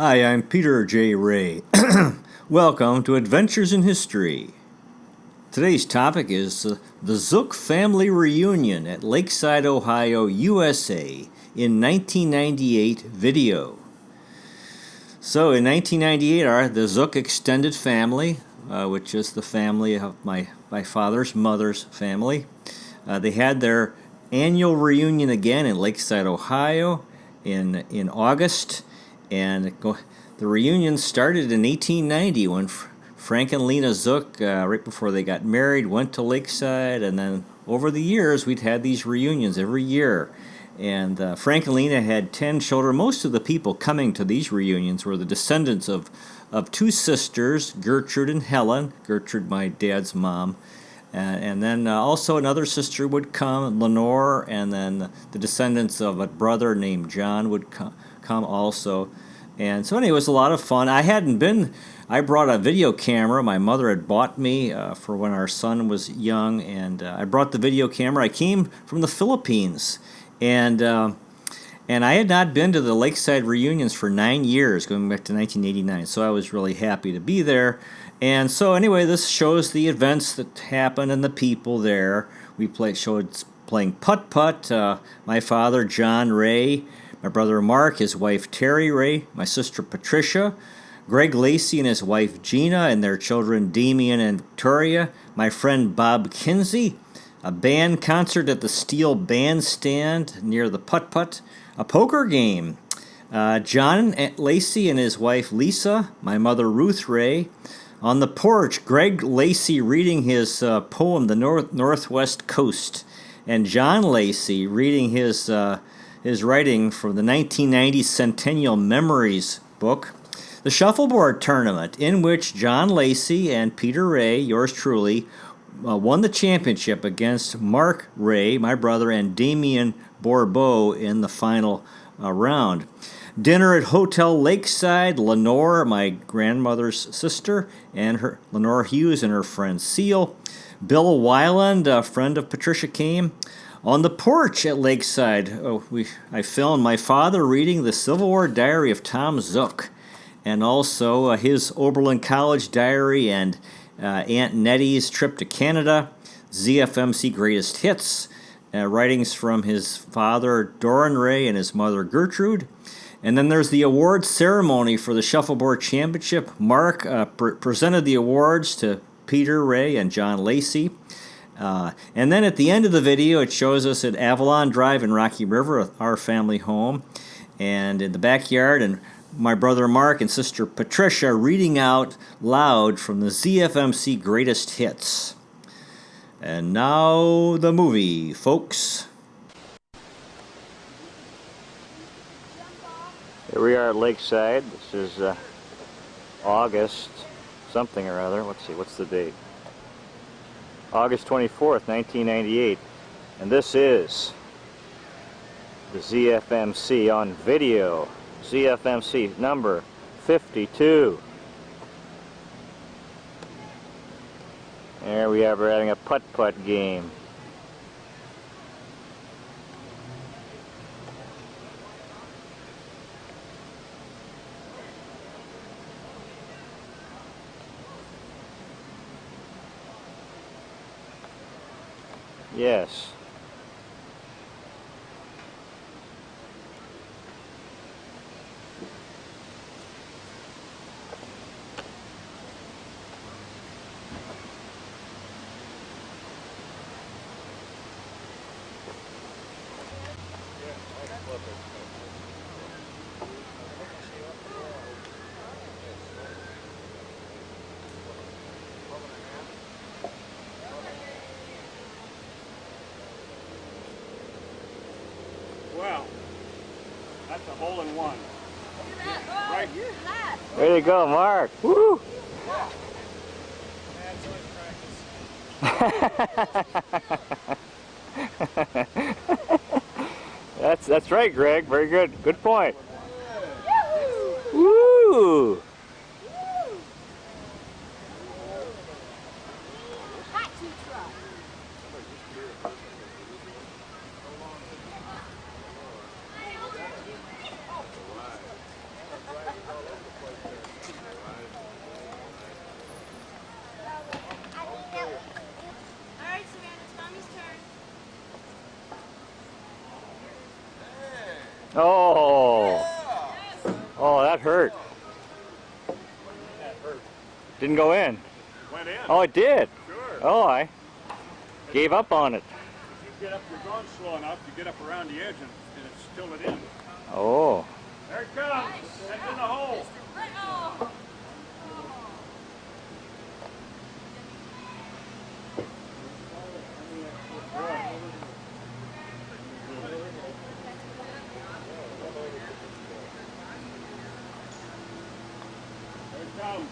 Hi, I'm Peter J. Ray. Welcome to Adventures in History. Today's topic is the Zuck family reunion at Lakeside, Ohio, USA in 1998 video. So in 1998, the Zuck extended family, which is the family of my father's mother's family, they had their annual reunion again in Lakeside, Ohio in August. And the reunion started in 1890 when Frank and Lena Zuck, right before they got married, went to Lakeside. And then over the years, we'd had these reunions every year. And Frank and Lena had 10 children. Most of the people coming to these reunions were the descendants of two sisters, Gertrude and Helen. Gertrude, my dad's mom. And then also another sister would come, Lenore, and then the descendants of a brother named John would come also. And so anyway, it was a lot of fun. I brought a video camera my mother had bought me for when our son was young, and I brought the video camera. I came from the Philippines, and I had not been to the Lakeside reunions for 9 years, going back to 1989, so I was really happy to be there. And so anyway, this shows the events that happened and the people there. We showed playing putt-putt, my father, John Ray, my brother Mark, his wife Terry Ray, my sister Patricia, Greg Lacey and his wife Gina, and their children Damien and Victoria, my friend Bob Kinsey, a band concert at the Steel Bandstand near the Putt-Putt, a poker game, John Lacey and his wife Lisa, my mother Ruth Ray, on the porch, Greg Lacey reading his poem, The Northwest Coast, and John Lacey reading his writing from the 1990 Centennial Memories book, the Shuffleboard Tournament, in which John Lacey and Peter Ray, yours truly, won the championship against Mark Ray, my brother, and Damien Bourbeau in the final round. Dinner at Hotel Lakeside, Lenore, my grandmother's sister, and Lenore Hughes and her friend Seal. Bill Weiland, a friend of Patricia, came. On the porch at Lakeside, I filmed my father reading the Civil War diary of Tom Zuck, and also his Oberlin College diary and Aunt Nettie's trip to Canada, ZFMC Greatest Hits, writings from his father Doran Ray and his mother Gertrude. And then there's the awards ceremony for the Shuffleboard Championship. Mark presented the awards to Peter Ray and John Lacey. And then at the end of the video, it shows us at Avalon Drive in Rocky River, our family home, and in the backyard, and my brother Mark and sister Patricia reading out loud from the ZFMC Greatest Hits. And now the movie, folks. Here we are at Lakeside. This is August something or other. Let's see, what's the date? August 24th, 1998. And this is the ZFMC on video. ZFMC number 52. There we are, we're having a putt-putt game. Yes. Wow, that's a hole-in-one. Look at that. Oh, Right. you're last. Way to go, Mark. Woo! That's right, Greg. Very good. Good point. Woo! Taxi truck. Oh. Oh, that hurt. That hurt. Didn't go in. Went in. Oh, it did. Sure. Oh, I gave up on it. If you get up, you're going slow enough, you get up around the edge and it's still it in. Oh. There it comes. That's in the hole. Oh. There it comes.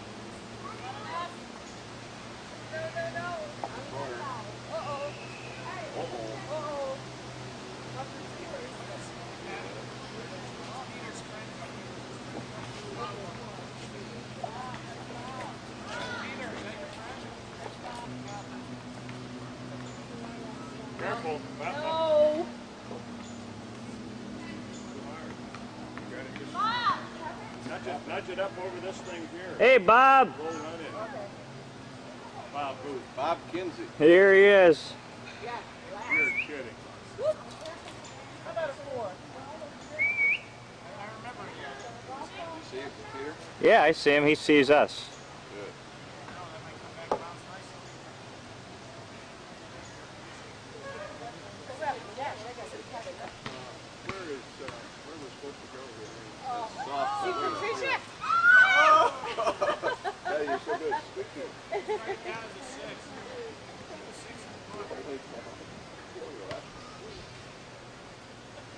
Careful. No. Nudge it up over this thing here. Hey, Bob. Roll right in. Bob, who? Bob Kinsey. Here he is. You're kidding. How about a 4? You see it, Peter? Yeah, I see him. He sees us. Good. Where we're supposed to go here? Soft. Super Fisher. Yeah, you're so good. Squeaky.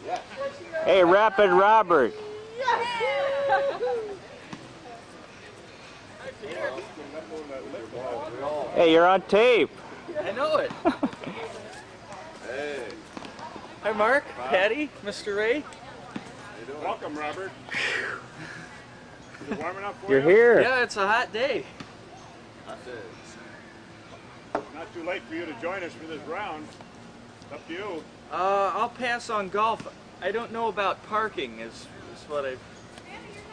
Yeah. Hey, Rapid Robert. Hey, you're on tape. I know it. Hey. Hi, Mark, Patty, Mr. Ray. Welcome, Robert. Is it warm enough for You're you? here. Yeah, it's a hot day. That's it. Not too late for you to join us for this round. It's up to you. I'll pass on golf. I don't know about parking. Is what I.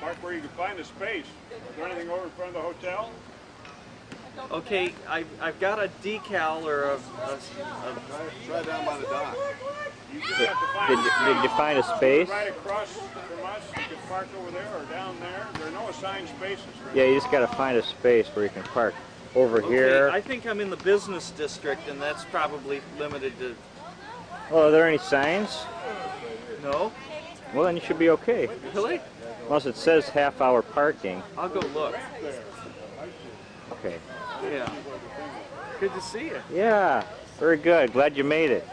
Mark where you can find a space. Is there anything over in front of the hotel? Okay, I've got a decal or a Try down by the dock. You just have to find a space. Did you find a space? Right across from us. You can park over there or down there. There are no assigned spaces. Right Yeah, you just got to find a space where you can park. Over Okay, here. I think I'm in the business district, and that's probably limited to. Oh, are there any signs? No, Well, then you should be okay. really? Unless it says half-hour parking. I'll go look. Okay. Yeah. Good to see you. Yeah, very good. Glad you made it.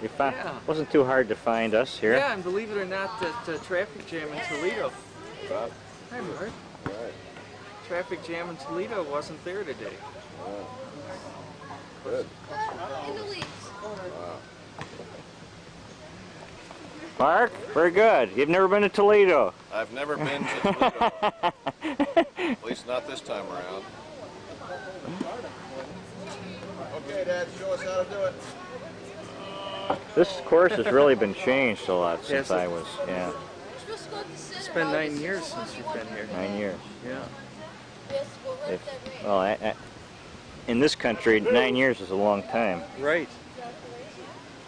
You found. Yeah. Wasn't too hard to find us here. Yeah, and believe it or not, that traffic jam in Toledo. Bob. Hi, Mark. Right. Traffic jam in Toledo wasn't there today. Good. In the weeds. Mark, very good. You've never been to Toledo. I've never been to Toledo. At least not this time around. Okay, Dad, show us how to do it. This course has really been changed a lot since Yes, I was, yeah, We're supposed to go to the center. It's been 9 years since you've been here. 9 years. Yeah. Yes, we'll let If, that rain. well, in this country, 9 years is a long time. Right.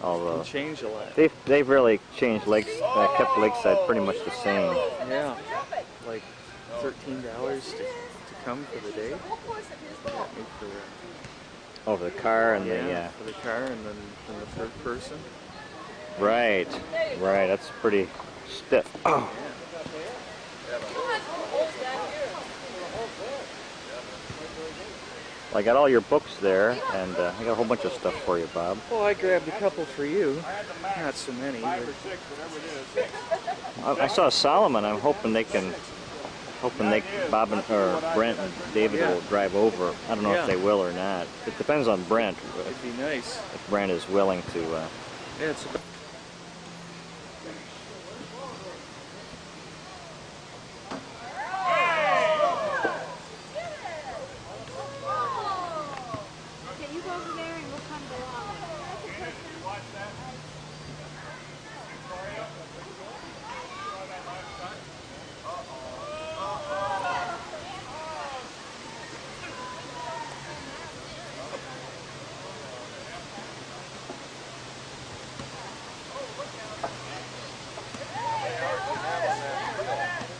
Although Change a lot. they've really changed kept Lakeside pretty much the same. Yeah. Like $13 to come for the day. Got me for Over the car and for the car and then the third person. right. That's pretty stiff. Oh. Well, I got all your books there, and I got a whole bunch of stuff for you, Bob. Well, I grabbed a couple for you. Not so many. 5 But or 6, whatever it is. I saw Solomon. I'm hoping Bob or Brent and David Yeah. will drive over. I don't know Yeah. if they will or not. It depends on Brent. it'd be nice. If Brent is willing to. Yeah, it's Okay, you go over there and we'll come down.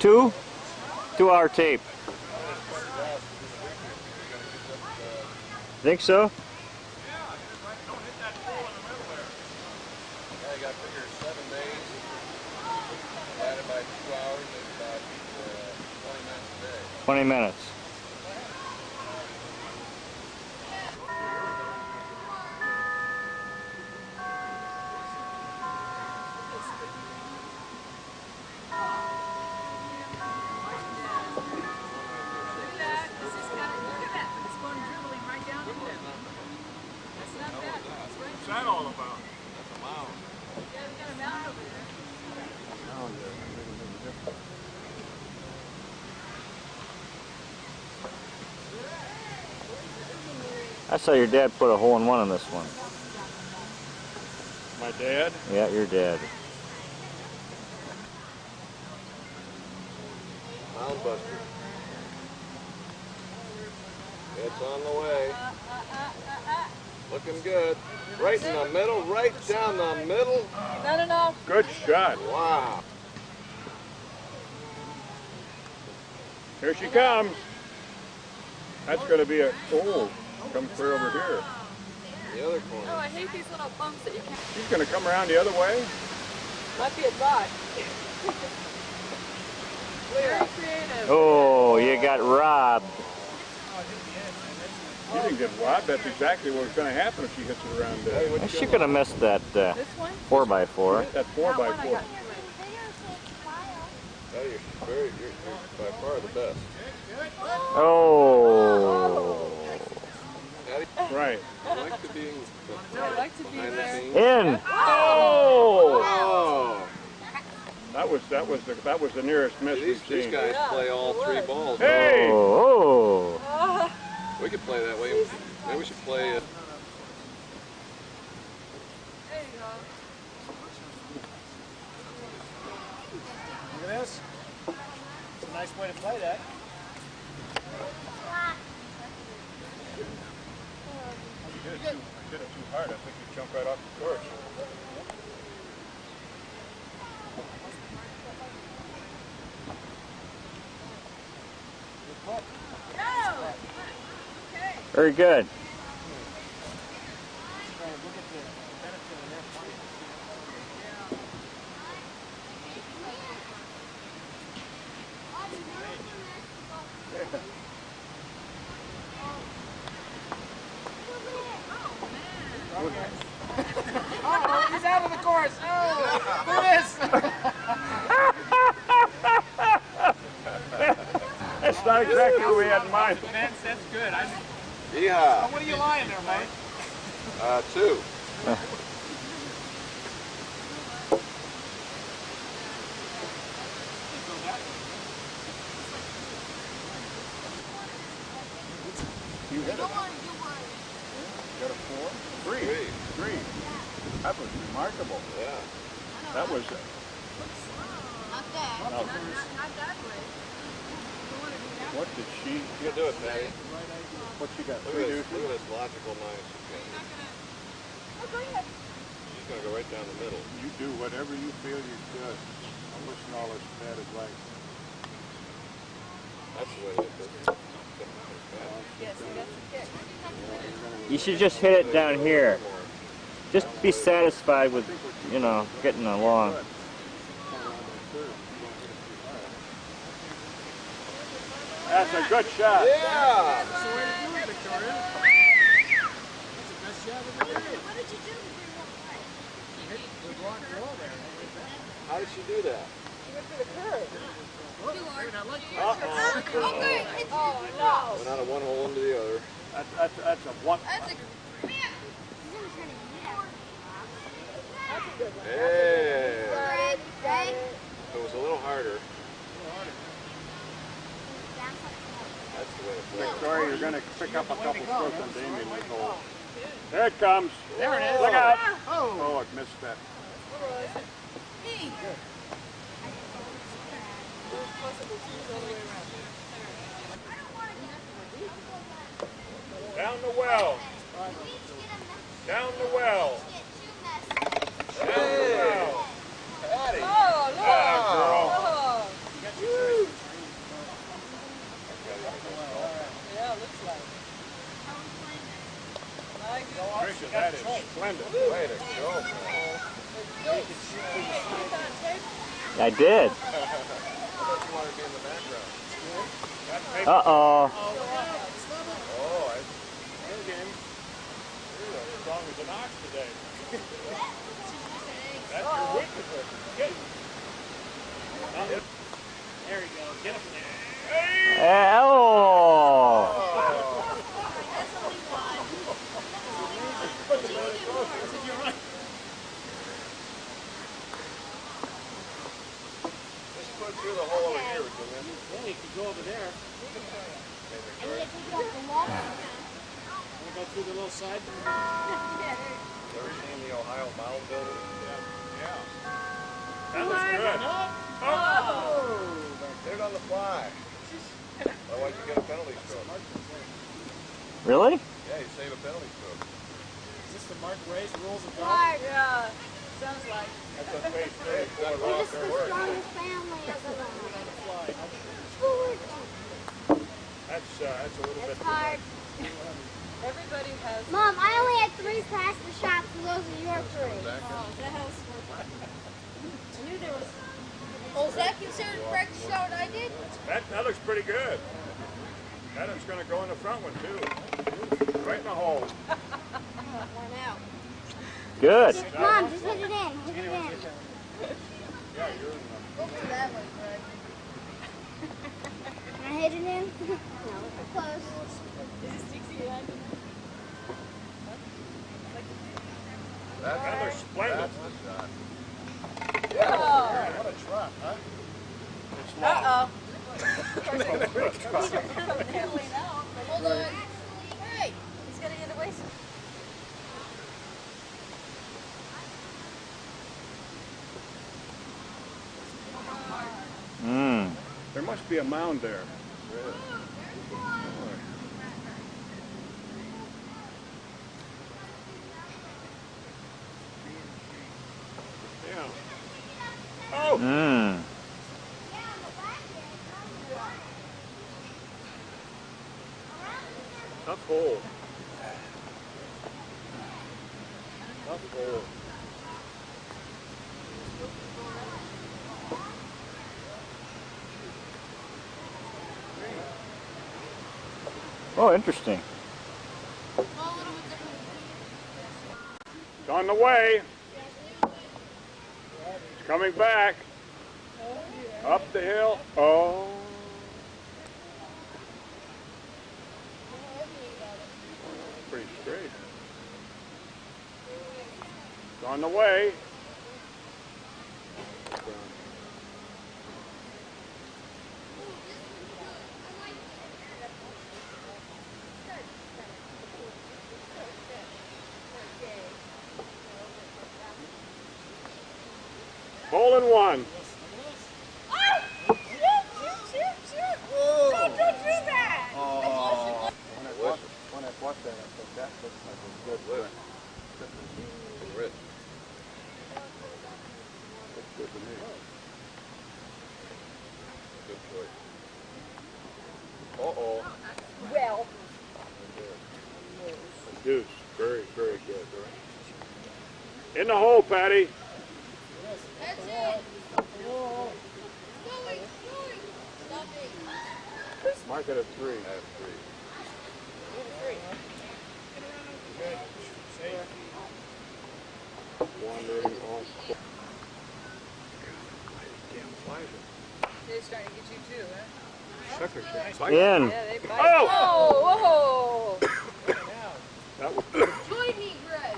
2? 2-hour tape. Think so? Yeah, you got to figure 7 days divided by 2 hours is about 20 minutes a day. 20 minutes. What's that all about? That's a mound. I saw your dad put a hole-in-one on this one. My dad? Yeah, your dad. Mound buster. It's on the way. Looking good. Right in the middle, right down the middle. Not enough. Good shot. Wow. Here she comes. That's going to be a... Oh, come clear over here. The other Oh, corner. I hate these little bumps that you can't. She's going to come around the other way. Might be a thought. Very creative. Oh, you got robbed. You didn't get robbed. That's exactly what was going to happen if she hits it around there. She could have missed that This one? 4x4. That 4x4. You're by far the best. Oh. Right. I like to be I like to be behind the there. scenes. In. Oh! Oh! That was the nearest miss These we've seen. guys play all 3 balls. Hey! Oh. We could play that way. Maybe we should play it. There you go. Look at this. It's a nice way to play that. You did it too hard. I think you jumped right off the course. Very good. Oh, he's out of the course. Oh, who is? That's not exactly what we had in mind. That's good. Yeehaw. What are you lying there, Mike? 2. You hit it. Got a 4? 3. 3. That was remarkable. Yeah. That was... Not that. No. Not that way. What did she... You can do it, Patty. What she got? Look 3 at deuces? this, look at this logical mind. Oh, go ahead. She's going to go right down the middle. You do whatever you feel you should. I'll listen to all this bad advice. That's the way to hit this. Yes, that's a kick. You should just hit it down here. Just be satisfied with, you know, getting along. That's a good shot. Yeah! That's the way to do it, Victoria. That's the best shot of the day. What did you do before you went play? Hit the block draw there. How did she do that? You went for the curve. Uh-oh. Okay. Oh, no. Went out of one hole into the other. That's a one. That's a... Hey! Red, red. It was a little harder. That's the way to play. Victoria, you're going to pick up a couple strokes on Damien this hole. There it comes. There it is. Look out. Oh. Oh, it missed that. Hey. Down the well. Down the well. Down the well. Patty! Oh, no. Ah, girl. Oh. That is splendid. Way to go. I did. I thought you wanted to be in the background. Uh-oh. Oh, Again. You're as strong as an ox today. That's your weakness. Get it. There you go. Get him there. Oh. just put through the hole over here, Virginia. Well, you could go over there. Go through the little side. You ever seen the Ohio Mound Building? Yeah. That looks good. Oh! Hit it on the fly. Otherwise you get a penalty stroke. Really? Yeah, you save a penalty stroke. Is this the Mark Ray's rules of golf? Hard. Yeah. Sounds like. That's on page 34. We're just the strongest family of them all. That's a little bit. It's hard. Everybody has. Mom, I only had 3 practice shots, and those are your 3. Oh, that has. I knew there was. Oh, is that considered a practice shot I did? That looks pretty good. That one's going to go in the front one, too. Right in the hole. One out. Good. Mom, just hit it in. Hit it in. Yeah, you're in the... Go for that one, Greg. Can I hit it in? No, we're close. Is it 69? That looks splendid. That's the shot. What a trap, huh? It's long. Uh-oh. Hold on. Hey. He's gonna get away. There must be a mound there. Yeah. Oh! Tough hole. Tough hole. Oh, interesting. It's on the way. It's coming back. Up the hill. Oh. Pretty straight. It's on the way. Hole in one. Don't do that! When When I bought that, I thought that looks like a good Lift. Rich. Looks good to me. Good choice. Uh-oh. Well. Deuce. Very, very good. In the hole, Patty. That's it. Going. Stopping. Mark it at 3. I have 3. Good. Safe. Wandering on. Damn flies. They're starting to get you too, huh? Suckers. In. Yeah, they bite. Oh! Whoa! That was, Join me, Greg.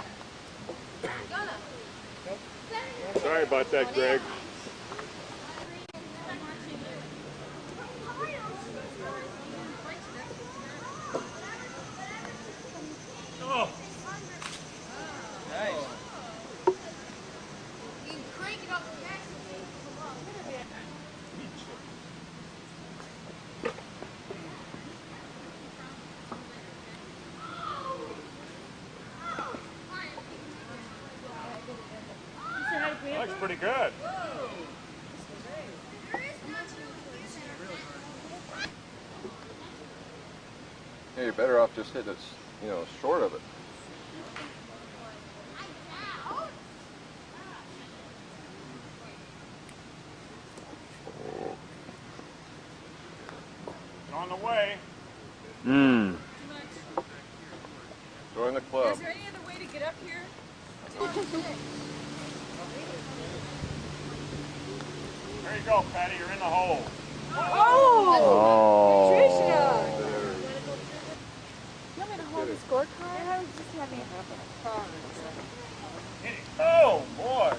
Gonna. sorry about that, Greg. Oh. Nice. You can crank it up the gas. That looks pretty good. Yeah, you're better off just hitting it, short of it. On the way. Mmm. Join the club. Is there any other way to get up here? There you go, Patty. You're in the hole. Oh! Patricia! You want me to hold the scorecard? I was just having Oh, boy.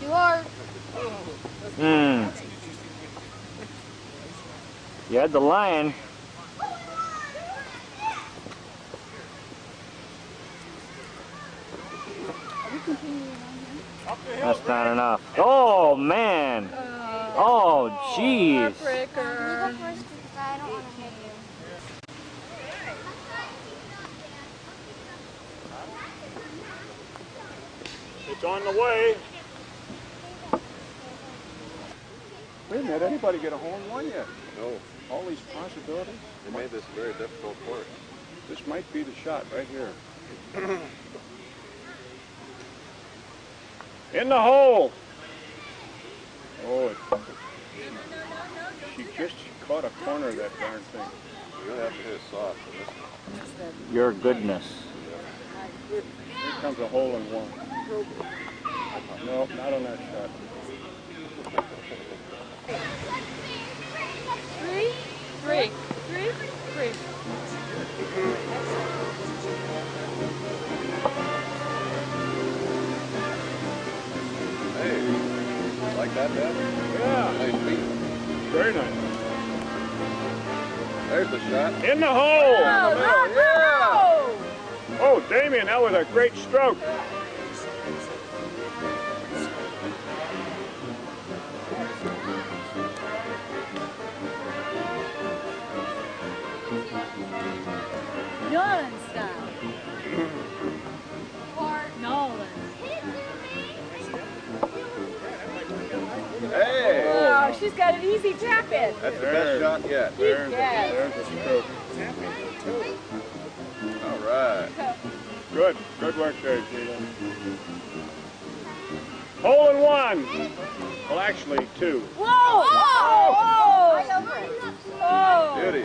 You are. Mmm. You had the lion. That's not enough. Oh, man. Oh, jeez. Can you go first? Because I don't want to hit you. It's on the way. Wait a minute, anybody get a hole in one yet? No, All these possibilities? they made this a very difficult course. This might be the shot right here. In the hole! Oh, she just caught a corner of that darn thing. You're gonna have to hit it soft on this one. Your goodness. Here comes a hole in one. No, not on that shot. Three. Hey, like that, Dad? Yeah, Nice beat. very nice. There's the shot. In the hole! Oh! Oh, Damien, that was a great stroke. Nolan style. Nolan. Hey! Oh, she's got an easy tap in. That's the best shot yet. There's Yes. the stroke. All right. Good work there, Gina. Hole in one. Well, actually, two. Whoa! Oh! Oh! Beauty.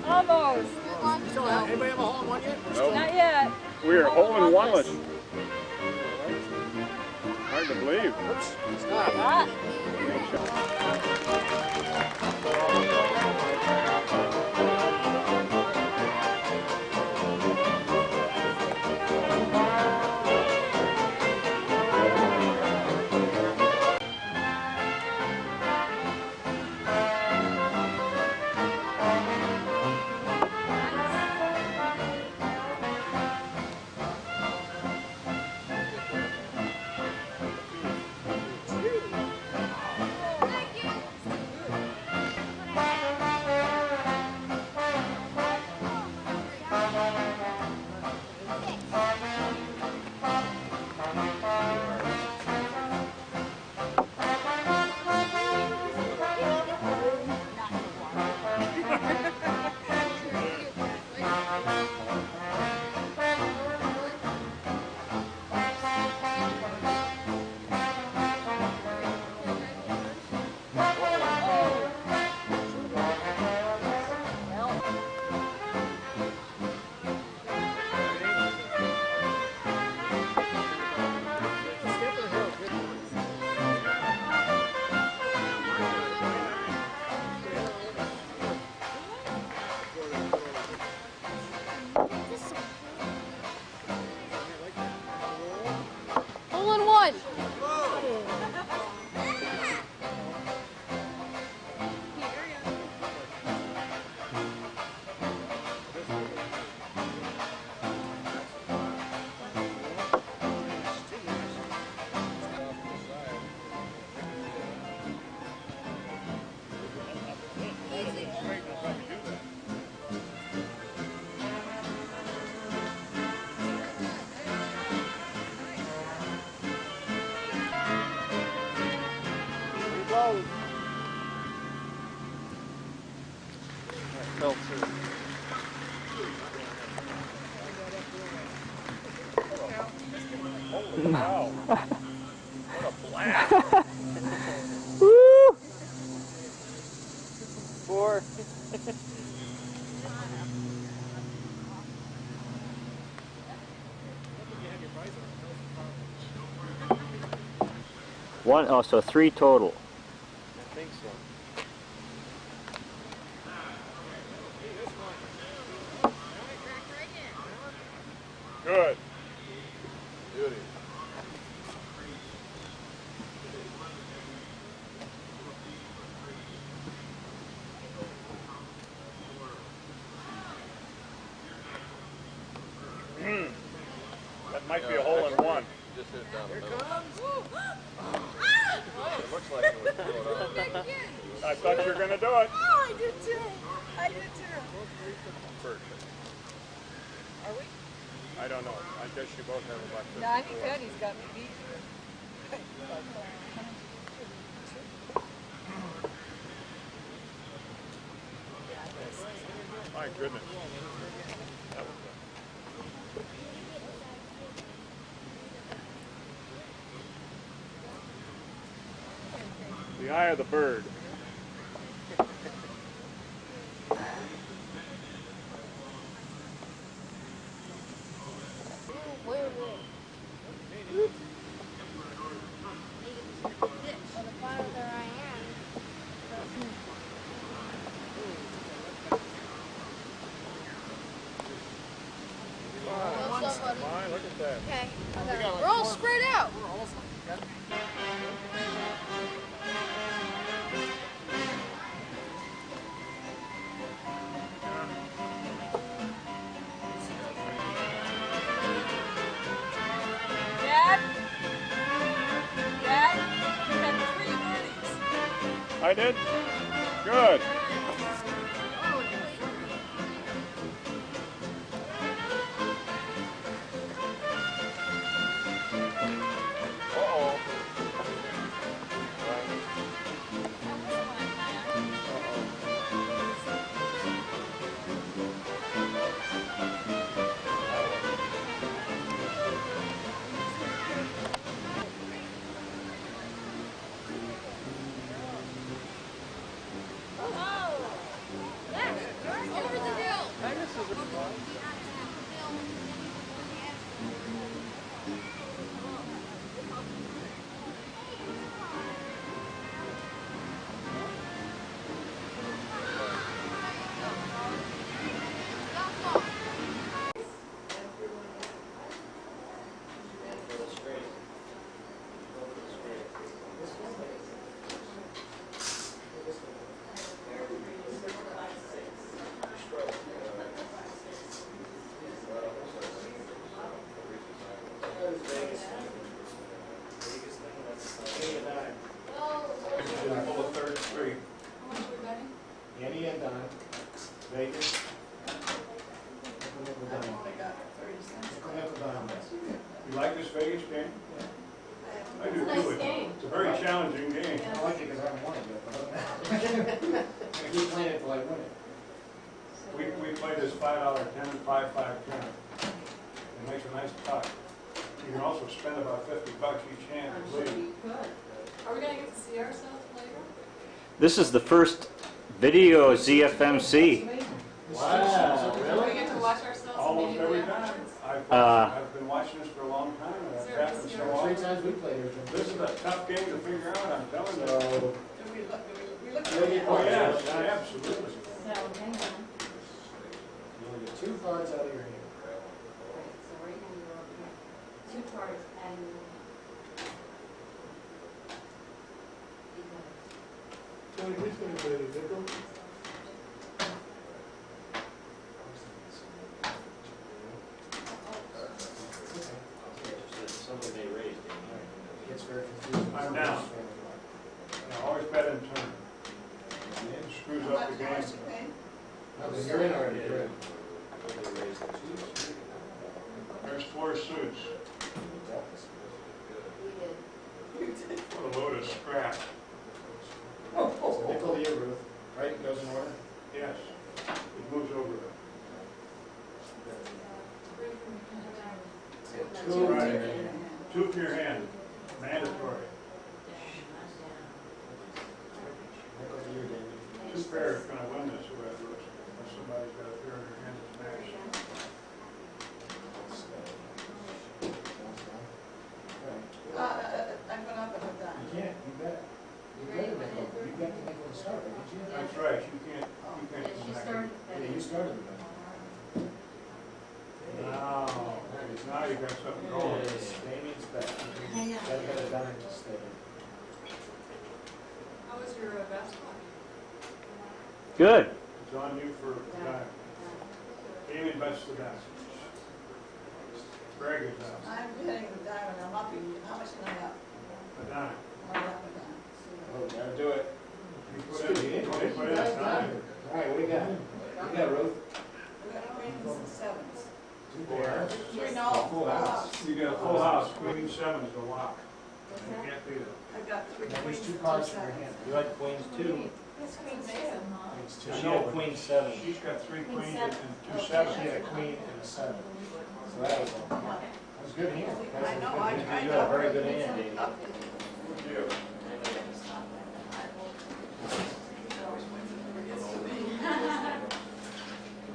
Almost. Anybody have a hole in one yet? Nope. Not yet. We are hole in one-less. Hard to believe. Ah. Wow. What a blast. Woo! 4. One, oh, so 3 total. I think so. Good. Beauty. That might be a hole in one. Just hit it down the middle. It looks like it would throw it out. I thought you were going to do it. Oh, I did too. I did too. First. Are we? I don't know. I guess you both have about 54. 90-10, he's got me beat. My goodness. That was the eye of the bird. Where were on the farther I am. What's up, buddy? My, look at that. Okay. We're all spread out. Dad? Dad? You had 3 birdies. I did? Good. Uh-oh. Over the hill. Pull a third street. Annie and Don. Vegas. You like this Vegas game? I do too. It's a very challenging game. I like it because I haven't won it yet. I keep playing it till I win it. We play this $5 10 and 5-5 10. It makes a nice putt. You can also spend about $50 each hand to lead. Are we going to get to see ourselves later? This is the first video ZFMC. Wow, Do we get to watch ourselves Almost immediately every time. afterwards? I've been watching this for a long time, and I've happened so 3 often. times we played it. This is a tough game to figure out, I'm telling you. So, Do we look you'll get Oh, points. yeah, absolutely. So, hang on. You'll get 2 cards out of your hand. So right now you're 2 cards and Tony, who's going to play the nickel? Gets very confusing. I'm down. I always bet in turn. It screws up the game. No, but you're in already. You're in. There's 4 suits. What a load of scrap. So nickel to you, Ruth. Right? It goes in order? Yes. It moves over there. 2. Right. Two for your hand. Mandatory. Two pairs are going to win this, whoever. Unless somebody's got a pair in their hand that's matched. I'm going up and down. You can't, you bet. You got to make one start, didn't you? That's right. You can't come back. Yeah, you started with that. Now you got something going. Yes, Damien's back. Gotta get it done to stay. How was your basketball? Good. It's on you for time. Damien bets the best. Greg is out. I'm hitting the diamond. I'm up. How much am I up? A dime. I'm up and down. Oh, gotta do it. You put in a time. All right, what do you got? What do you got, Ruth? We got queens and sevens. Two pairs. Three, no. Full house. You got a full house. Queen seven's the lock. You can't beat it. I've got three Now, queens there's and two cards in your sevens. hand. You like queens too? That's queen seven. Queens two. I She know, had but queen seven. She's got three queens and two She sevens. had a queen and a seven. So that was a good hand. I know. I tried You had a very good hand, Dave. up.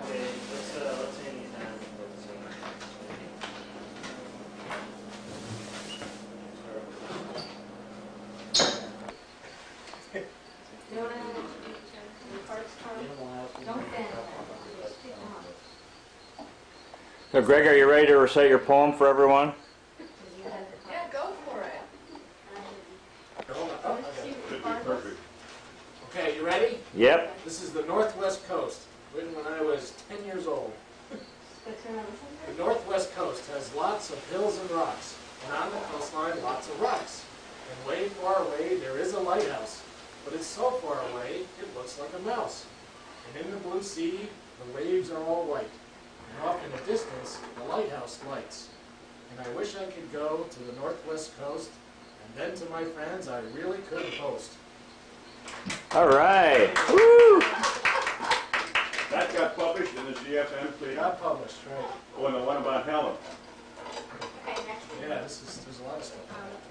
Okay, let's end these now. Don't bend. So, Greg, are you ready to recite your poem for everyone? Yeah, go for it. Perfect. Okay, you ready? Yep. This is the Northwest Coast, written when I was 10 years old. The Northwest Coast has lots of hills and rocks, and on the coastline, lots of rocks. And way far away, there is a lighthouse, but it's so far away, it looks like a mouse. And in the blue sea, the waves are all white, and off in the distance, the lighthouse lights. And I wish I could go to the Northwest Coast, and then to my friends, I really could boast. All right. Woo! That got published in the GFM, It please. got published, right? Oh, and the one about Helen. Okay, next one. Yeah, there's a lot of stuff.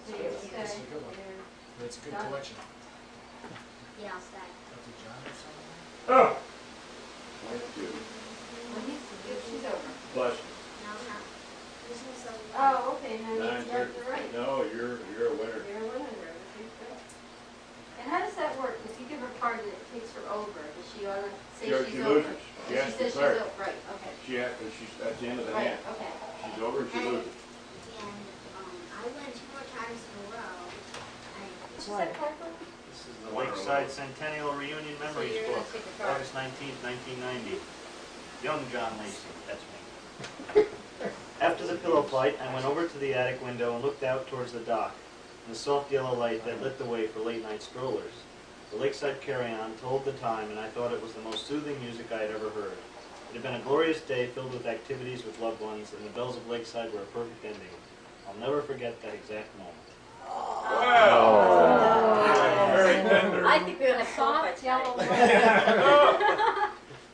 It's a good one. It's a good collection. Yeah, I'll start. Dr. John or something? Oh! Thank you. She's over. Bless No, no. This one's so. Oh, okay. Now you. you're right. No, you're a winner. You're a winner. And how does that work? If you give her a card and it takes her over, does she say She she's over? loses. She If has she to says she's declare. over, right, okay. She's at the end of the Right, hand. okay. She's over, she loses. And I won 2 more times in a row. Is that card for me? This is the Lakeside Centennial Reunion Memories you're gonna Book, take a card. August 19th, 1990. Young John Lacey, that's me. After the pillow fight, I went over to the attic window and looked out towards the dock, the soft yellow light that lit the way for late-night strollers. The Lakeside carry-on told the time, and I thought it was the most soothing music I had ever heard. It had been a glorious day filled with activities with loved ones, and the bells of Lakeside were a perfect ending. I'll never forget that exact moment. Wow! Very tender. I think we're gonna soft yellow light.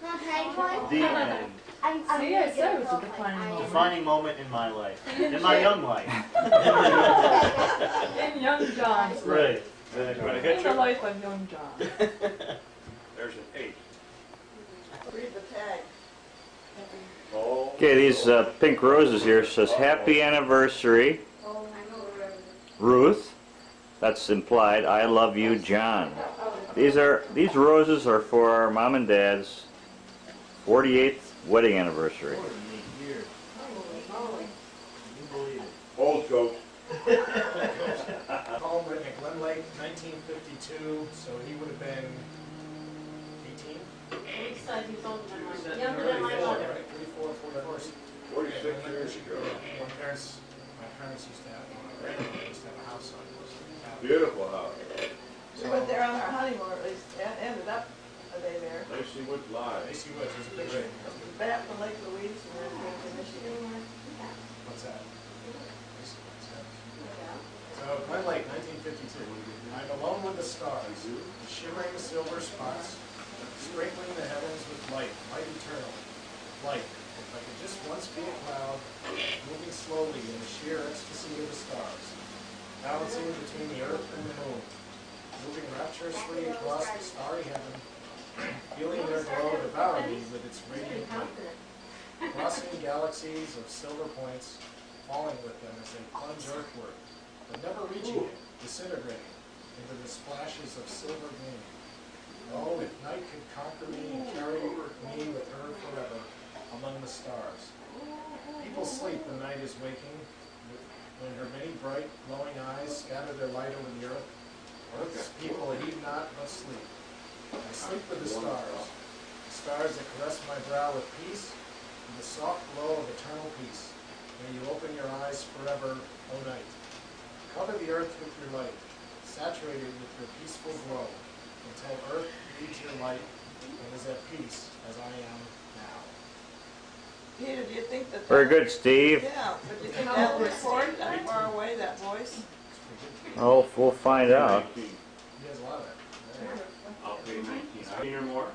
Not that one? The end. I'm See, I said it was a defining moment. Defining moment in my life. In my young life. In young John's life. Right. In the life of young John. There's an 8. Read the tag. Oh. Okay, these pink roses here says happy anniversary, Oh, I know where. Ruth. That's implied. I love you, John. These roses are for our mom and dad's 48th wedding anniversary. 48 years. Can you believe it? Old goat. Home written at Glen Lake, 1952, so he would have been 18? Lakeside, he's older than mine. Younger than my mother. Right, 34, 44. 46 years ago. My parents used to have, used to have a house on it. Beautiful house. We went there on our honeymoon, at least, and ended up a day there. Lacey Woods Live. Lacey Woods, there's a picture. Back from Lake Louise and then came to Michigan. What's that? Lacey Woods, yeah. Yeah. So, Glen Lake, 1952. I'm alone with the stars, shimmering silver spots, sprinkling the heavens with light, light eternal, light, If I could just once be a cloud, moving slowly in the sheer ecstasy of the stars, balancing between the earth and the moon, moving rapturously across the starry heaven, feeling their glow devour me with its radiant light, crossing galaxies of silver points, falling with them as they plunge earthward, but never reaching it, disintegrating into the splashes of silver gleam. Oh, if night could conquer me and carry me with her forever among the stars. People sleep when night is waking, when her many bright, glowing eyes scatter their light over the earth. Earth's people heed not but sleep. I sleep with the stars that caress my brow with peace, and the soft glow of eternal peace. May you open your eyes forever, O night. Cover the earth with your light, saturate it with your peaceful glow, until earth needs your light and is at peace as I am now. Peter, do you think that... Very good, Steve. Yeah, but do you think that will record that far away, that voice? Oh, we'll find out. He has a lot of it. I'll pay 19 or more.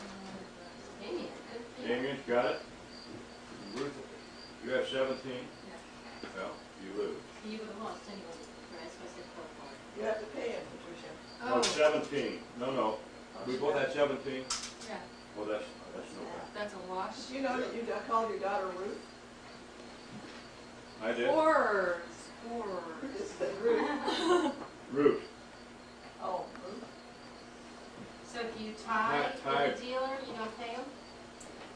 Damien, got it? Ruth, you have 17? Well, you lose. You would have lost anyway, right? So I said 4. You have to pay him, Patricia. Oh, 17. No. We both had 17? Yeah. Well, that's no bad. That's a wash. Did you know that you called your daughter Ruth? I did? Scores. It's the Ruth. Ruth. Oh, Ruth. So if you tie with the dealer, you don't pay him?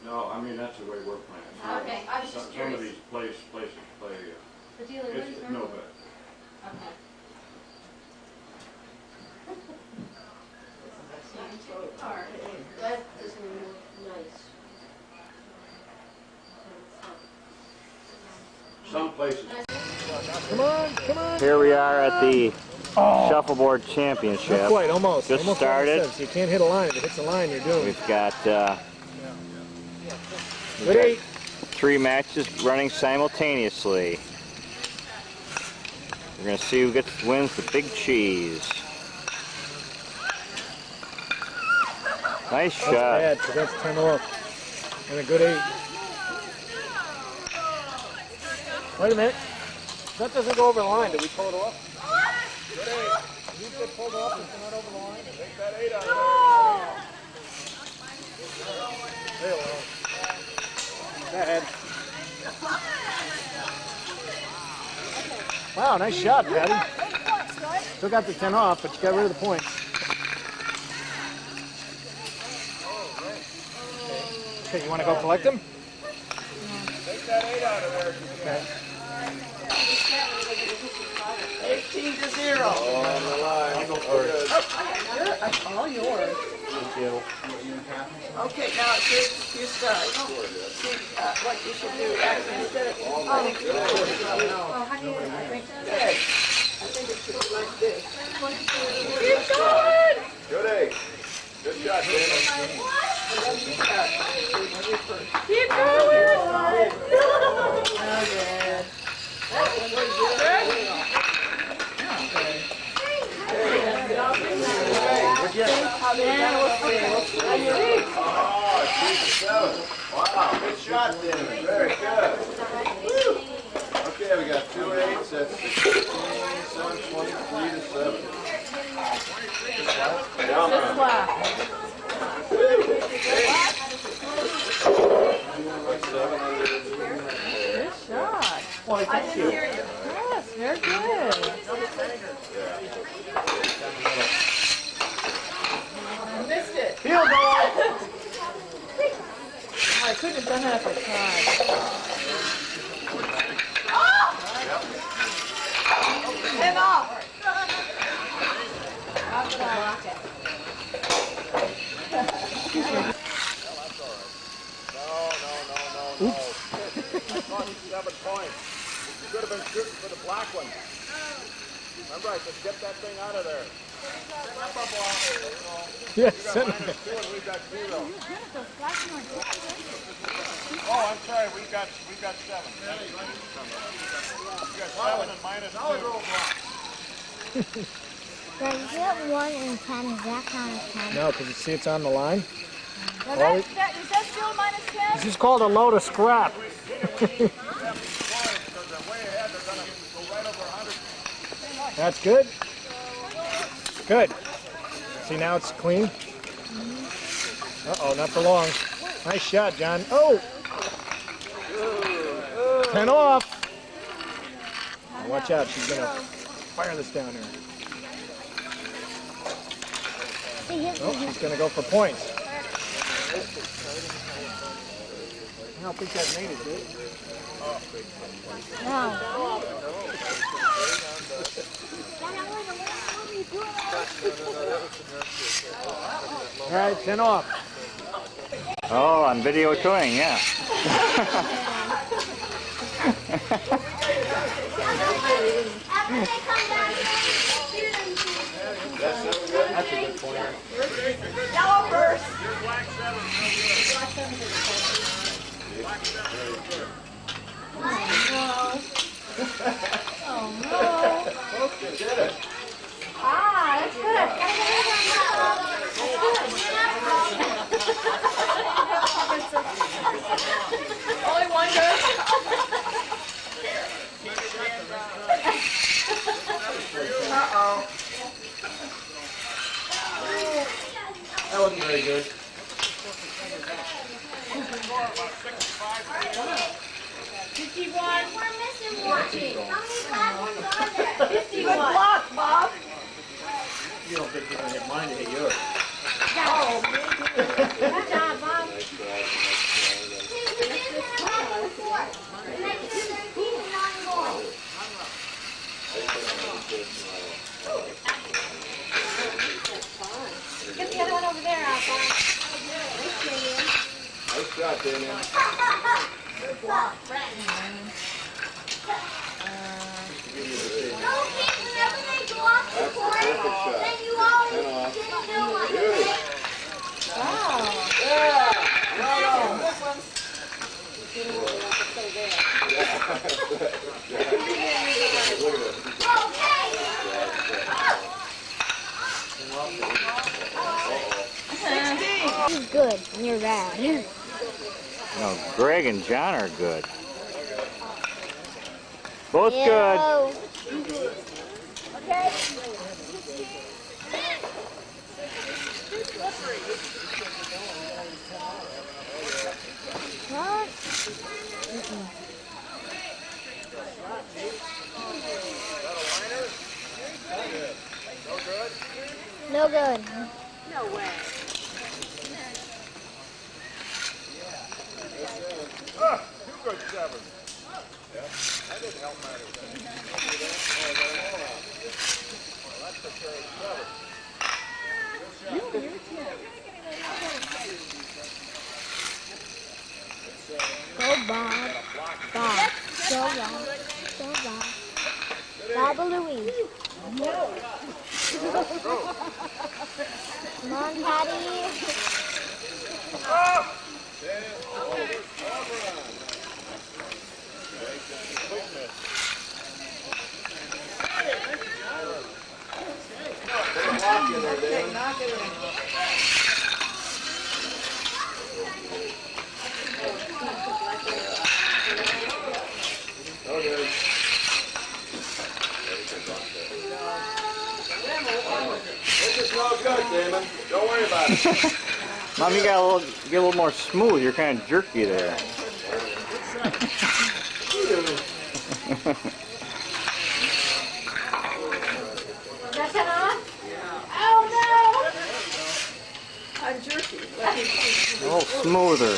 No, I mean, that's the way we're playing. Okay, I was just Some of curious. these places play, The dealer it's is no bet. Okay. So you take your card. That doesn't look nice. Some places. Come on. Here we are at the Shuffleboard Championship. Not quite, almost. Just Almost started. 100 cents. You can't hit a line. If it hits a line, you're doomed. We've got, Good 8. 3 matches running simultaneously. We're going to see who wins the big cheese. Nice That's shot. bad, because that's 10 off. And a good 8. Wait a minute. That doesn't go over the line. Did we pull it off? Good 8. Did you get pulled off and it's not over the line? Take that 8 out of there. There we go. Bad. Wow, nice shot, Patty. Still got the 10 off, but you got rid of the point. Okay, you want to go collect them? Take that 8 out of there. Okay. 18-0. On the line. I'll go for it. That's all yours. Thank you. Okay, now you start. See what you should do. Actually, instead of I think it should be like this. Keep going! Good 8. Good shot, Damon. Keep going! Okay. Oh, she's a 7. Wow, good shot, Damon. Very good. Woo. Okay, we got 2 8s. That's 16, 7, 23 to 7. Down Good shot. I didn't hear you. Yes, very good. I missed it. Field goal! I couldn't have done that if I tried. Head off. I'll block it. No. That cost you 7 points. You could have been shooting for the black one. Remember, I said, get that thing out of there. Yes. You got -2 and we got 0. Oh, I'm sorry. We got 7. You got 7 and -2. Did you get 1 and 10? Is that kind of 10? No, because you see it's on the line. Is that still -10? This is called a load of scrap. That's good. Good. See, now it's clean. Uh-oh, not for long. Nice shot, John. Oh! 10 off. Oh, watch out, she's going to fire this down here. Oh, she's going to go for points. I don't think that made it, did it? No. All right, 10 off. Oh, on video touring, yeah. That's a good pointer. Yellow first. Oh no. You did it. Ah, that's good. Only one good. Uh-oh. That wasn't very good. 51. We're missing one. How many platforms are there? 51. Good block, Bob. You don't think you're going to hit mine to hit yours. Good job, Bob. See, we did have that before. And then you 13 and 9 more. Get the other one over there out, Bob. Nice shot, Damien. Good block. No, kids, whenever they go off the court, then you always didn't do what they did. This one's. He's good, and you're bad. No, Greg and John are good. Both good. Okay. What? No good. No way. Ah, you good, 7. Yeah, that didn't help matters. That's for sure 7. Go Bob. Bob. Go Bob. Go Bob. Bob Louise. Come on, Patty. Block in there, Damien. Knock it in. Okay. This is no good, Damon. Don't worry about it. Mom, you got get a little more smooth. You're kind of jerky there. That's it on? Oh, no. I'm jerky. A little smoother.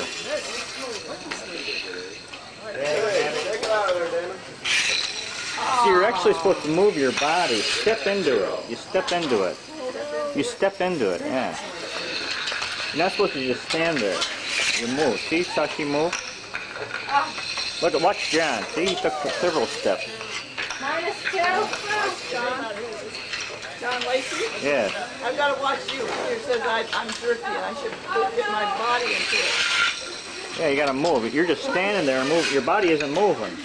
Take it out of there, Damon. See, you're actually supposed to move your body. Step into it. You step into it. You step into it, yeah. You're not supposed to just stand there. You move. See how she moved? Look, watch John. See, he took several steps. -2. John Lacey? Yeah. I've got to watch you. You said I'm jerky and I should get my body into it. Yeah, you gotta move. You're just standing there and move. Your body isn't moving.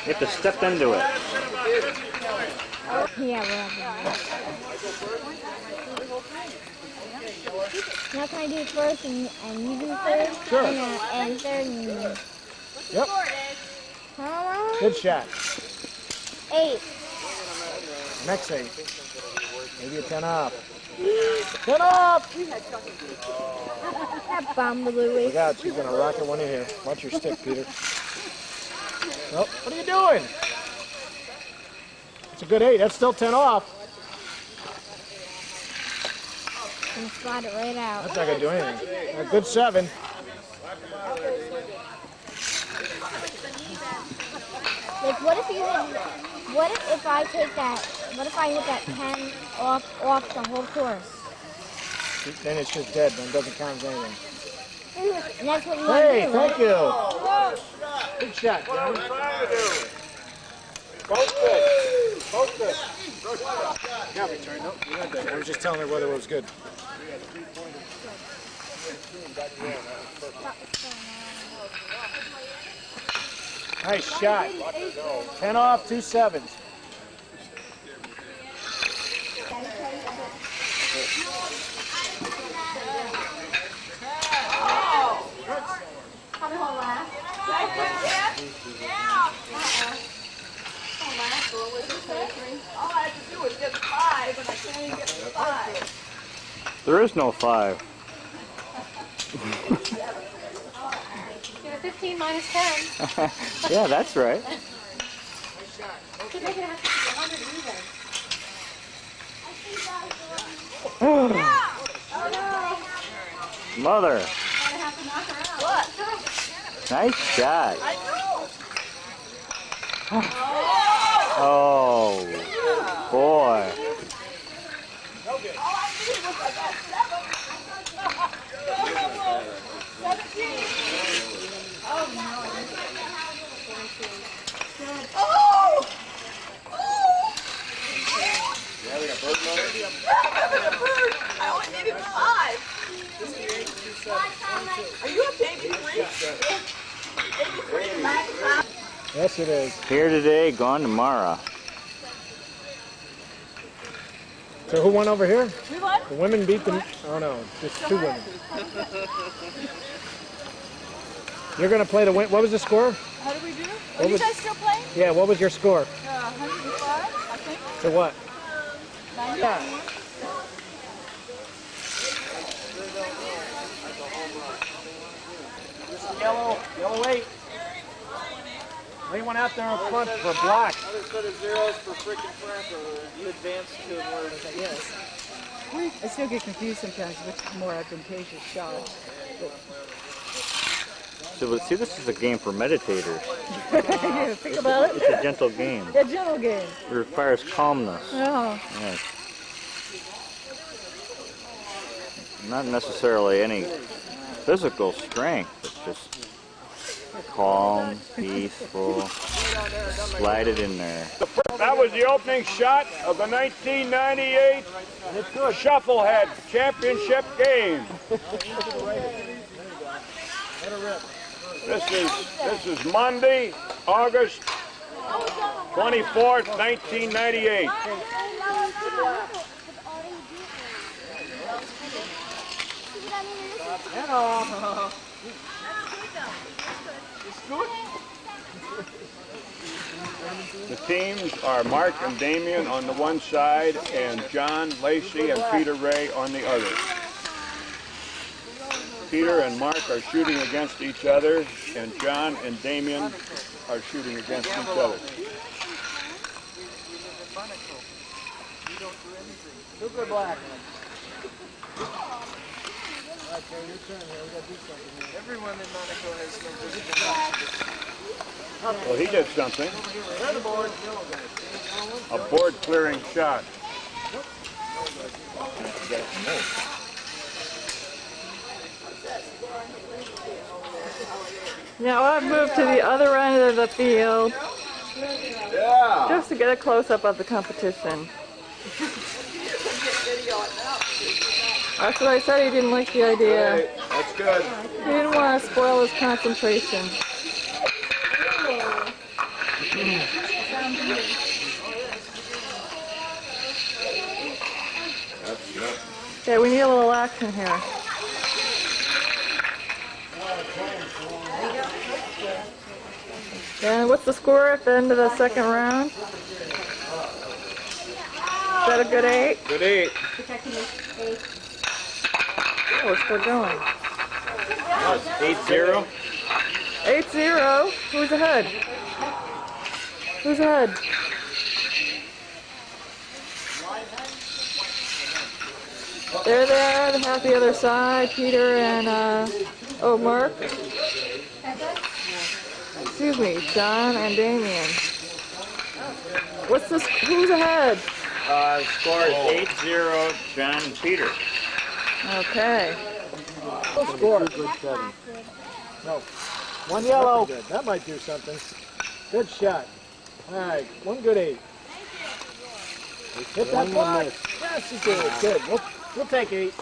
You have to step into it. Yeah, whatever. Now can I do first and you do third? Sure. And third and... Yep. Good shot. 8. Next 8. Maybe a 10 off. 10 off! That bomb, Louie. Look out, she's going to rocket one in here. Watch your stick, Peter. Oh, what are you doing? It's a good 8. That's still 10 off. And slide it right out. That's not going to do anything. A good 7. Like, what if I take that, what if I hit that 10 off the whole course? Then it's just dead. Then it doesn't count as anything. And that's what you want to Hey, do, thank right? you. Good shot, John. Both good. Both good. Yeah, I was just telling her whether it was good. Nice shot. 10 off, 2 7s. Probably won't last. Won't last, or was it 33? All I have to do is get 5, and I can't even get 5. There is no 5. You know, 15 minus 10. Yeah, that's right. Should make it have to be 100 even. Mother, I'm gonna have to knock her out. What? nice shot. I know. Oh, boy. All I needed was like that 7. 17. Oh! Yeah, we got bird mode. A bird. I only needed 5. Are you up to 83? 83 max? Yes, it is. Here today, gone tomorrow. So who won over here? We won? The women beat them. Oh no, just 2 women. You're going to play the win. What was the score? How did we do? What Are you was- guys still playing? Yeah, what was your score? 105, I think. To what? 90. Yeah. Yellow 8. Anyone out there in front for black? Other set of zeros for freaking Franco. You advance to more of a yes. I still get confused sometimes which is more advantageous shot. So, but see, this is a game for meditators. Yeah, think about it. It's a gentle game. A gentle game. It requires calmness. Oh. Yes. Not necessarily any physical strength, but just calm, peaceful. Slide it in there. That was the opening shot of the 1998 Shufflehead Championship game. This is Monday, August 24th, 1998. The teams are Mark and Damien on the one side and John, Lacey, and Peter Ray on the other. Peter and Mark are shooting against each other, and John and Damien are shooting against each other. Super black. Okay, your turn here. We gotta do something here. Everyone in Monaco has no visibility. Well, he did something. A board clearing shot. Now I've moved to the other end of the field Yeah. just to get a close-up of the competition. That's what I said, he didn't like the idea. Hey, that's good. He didn't want to spoil his concentration. Okay, we need a little action here. And what's the score at the end of the second round? Is that a good 8? Good 8. Oh, we're still going. 8-0. 8-0. Who's ahead? Who's ahead? There they are, the half the other side, Peter and, Mark. Excuse me, John and Damien. What's this, who's ahead? Score is 8-0, John and Peter. Okay. Score. Good 7. No. 1 yellow. That might do something. Good shot. All right. 1 good 8. Hit that block. Yes, you did. Good. We'll take 8.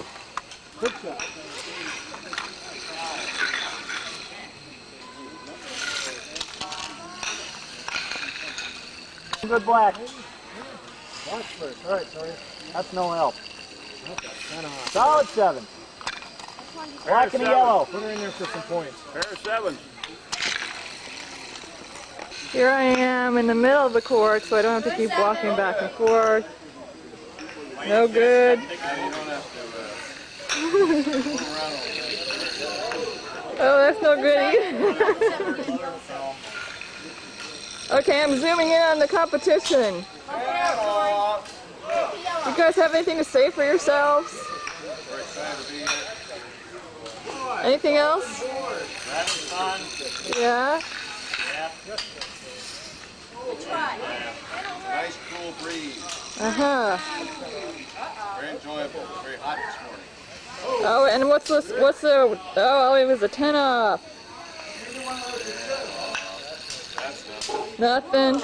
Good shot. Good black. Black first. All right, sorry. That's no help. Solid 7. Black and yellow. Put her in there for some points. Pair of 7. Here I am in the middle of the court, so I don't have to keep walking back and forth. No good. Oh, that's no good either. Okay, I'm zooming in on the competition. You guys have anything to say for yourselves? Anything else? Yeah? Nice cool breeze. Uh-huh. Very enjoyable. Very hot this morning. Oh, and what's this? What's the? Oh, it was a 10 off. Nothing.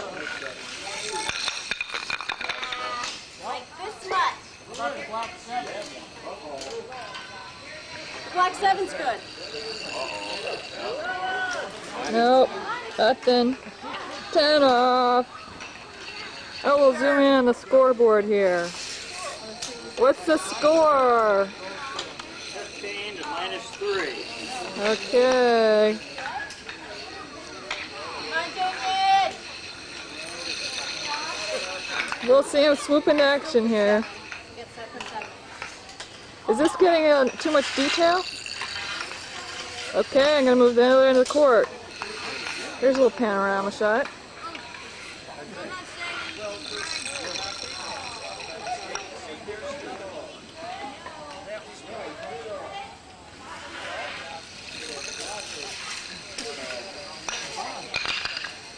Like this much. Black 7's good. Nope. Nothing. 10 off. Oh, we'll zoom in on the scoreboard here. What's the score? 15 to -3. Okay. We'll see him swoop into action here. Is this getting too much detail? Okay, I'm going to move the other end of the court. Here's a little panorama shot.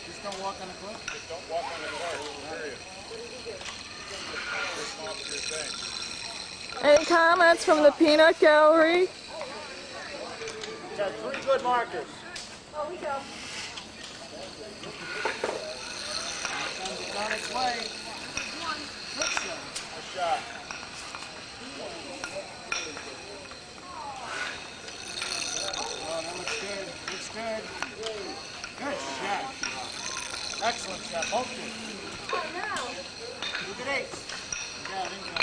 Just don't walk on the court. Just don't walk on the court. Period. Any comments from the peanut gallery? Got 3 good markers. Oh, we go. It's on its way. Good shot. Oh, that looks good. Looks good. Good shot. Excellent shot. Both good. Look at 8. Yeah, I think we're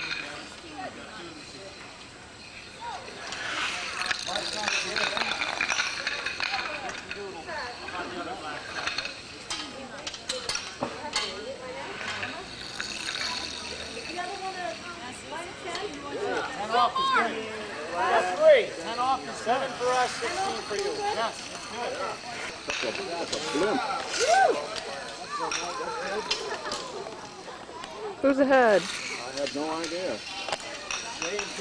off is good. Got 3. 10 off is 7 for us, 16 for you. Yes, that's good. Who's ahead? I have no idea. J and P.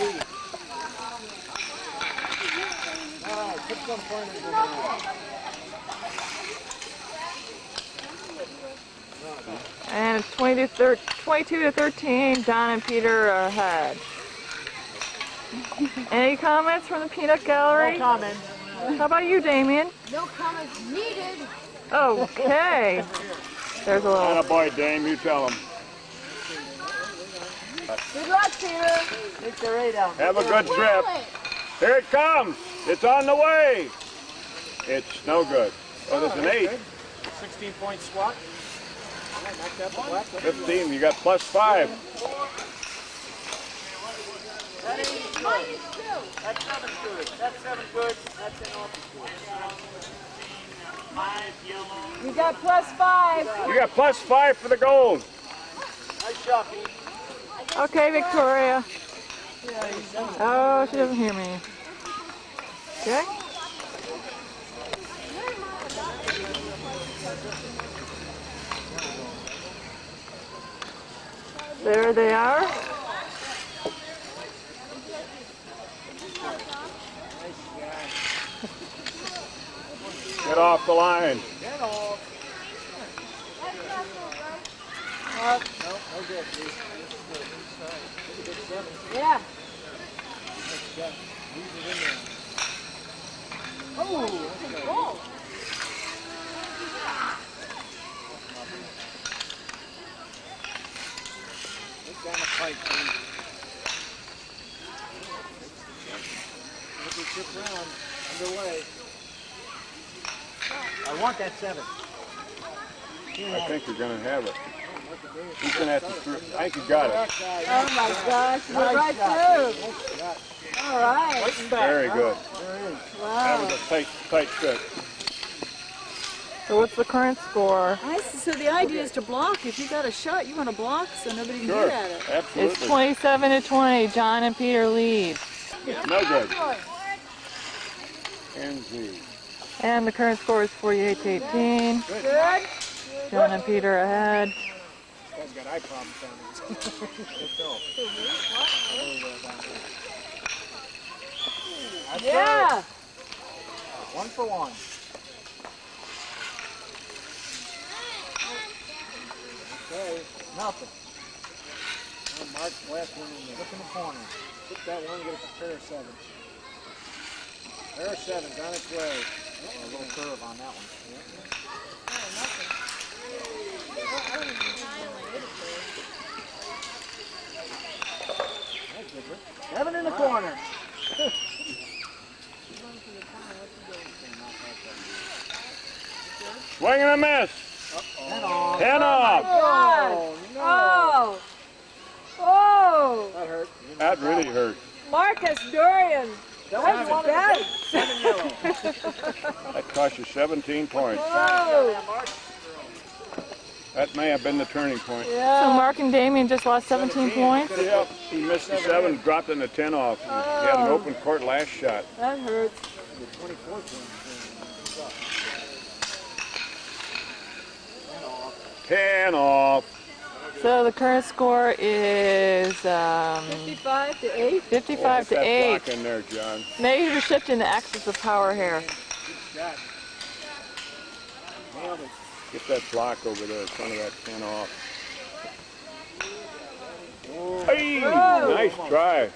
All right, put some pointers in there. And it's 22 to 13. Don and Peter are ahead. Any comments from the peanut gallery? No comment. How about you, Damien? No comments needed. Okay. There's a little. Attaboy, Dame, you tell him. Good luck, Peter. Take their 8 out. Have a good trip. Here it comes. It's on the way. It's no good. Oh, there's an 8. 16-point swat. All right, knock that black. 15, you got +5. That 8 is good. That 7's good. That's 7 good. That 10 off is good. You got +5. You got +5 for the gold. Nice shot, Pete. Okay, Victoria. Oh, she doesn't hear me. Okay. There they are. Get off the line. Get off. No good, Pete. Yeah. Oh, that's a goal. Look down the pipe, Pete. Look at chip round. Underway. I want that 7. I think you're going to have it. He's going to have to. I think you got it. Oh my gosh, you're right through. All right. Very good. Wow. That was a tight fit. So what's the current score? So the idea is to block. If you got a shot, you want to block so nobody can Sure, get at it. absolutely. It's 27-20. John and Peter lead. No good. And Z. And the current score is 48-18. Good. John and Peter ahead. Guy's got eye problems down there. Yeah. 1 for 1. Okay, nothing. And Mark's last one in there. Look in the corner. Put that one, get a pair of 7s. Pair of 7s on its way. Oh, a little curve on that one. That's good. 7 in the corner. Swing and a miss. 10 off. 10 off. Oh, no. Oh! Oh! That hurt. That really hurt. Marcus Durian! That was bad. 7 yellow. That cost you 17 points. Whoa! That may have been the turning point. Yeah. So Mark and Damien just lost 17 points? Yep, he missed the 7, dropped in the 10 off. He had an open court last shot. That hurts. 24 points. 10 off. So the current score is 55-8. 55 to That 8. block in there, John. Maybe you're shifting the axis of power here. Shot. Nailed it. Get that block over there in front of that 10 off. Hey, nice try.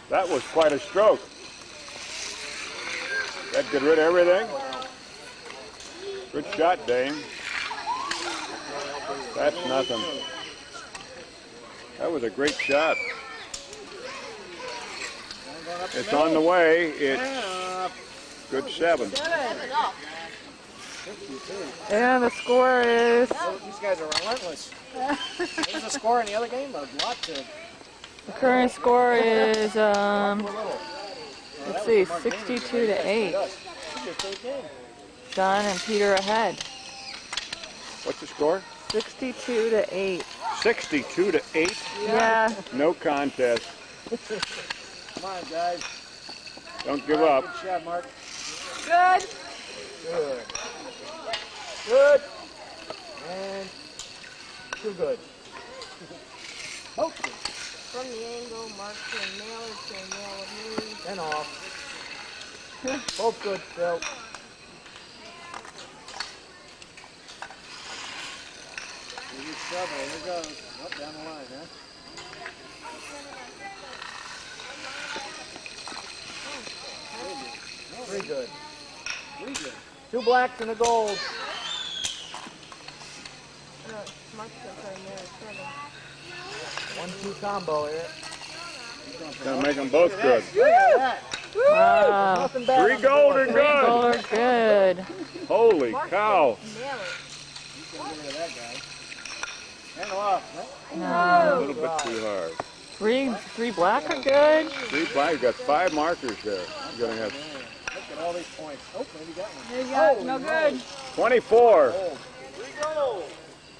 That was quite a stroke. That get rid of everything? Good shot, Dame. That's nothing. That was a great shot. It's on the way. It's good 7. And the score is... These guys are relentless. There's a score in the other game, a lot to... The current score is, let's see, 62 to 8. John and Peter ahead. What's the score? 62 to 8. 62 to 8? Yeah. No contest. Come on, guys. Don't give up. Good shot, Mark. Good. Good. Good. And too good. Both good. From the angle, Mark to a nail or to a nail of me. 10 off. Both good, Phil. Give you shovel. Here it goes. Up down the line, huh? Pretty good. Pretty good. 2 blacks and a gold. No, Mark's going to try nail or 1-2 combo here. Gonna make them both good. Look at that. Wow. Nothing bad. 3 gold are Goal good. are good. Holy cow. nail it. You can get rid of that guy. 10 off. Right? A little bit too hard. Three black are good. 3 black. You got 5 markers there. You're gonna have Look at all these points. Oh, maybe got one. There you go. No good. 24.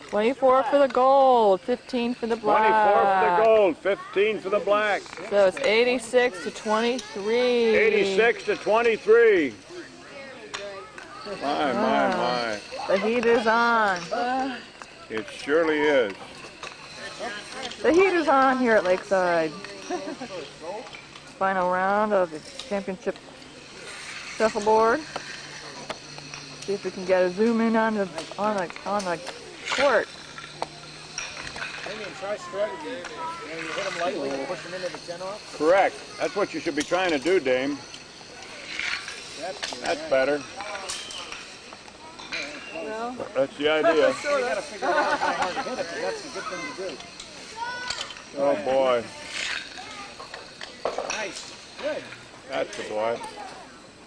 24 for the gold, 15 for the 24 for black. the gold, 15 for the black. So it's 86 to 23. 86 to 23. My. The heat is on. It surely is. The heat is on here at Lakeside. Final round of the championship shuffleboard. See if we can get a zoom in on the court. Damien, try strategy. You hit them lightly and push them into the 10 off. Correct. That's what you should be trying to do, Dame. That's better. Well, That's the idea. You gotta figure out how hard to hit it, so that's a good thing to do. Oh boy. Nice. Good. That's the boy.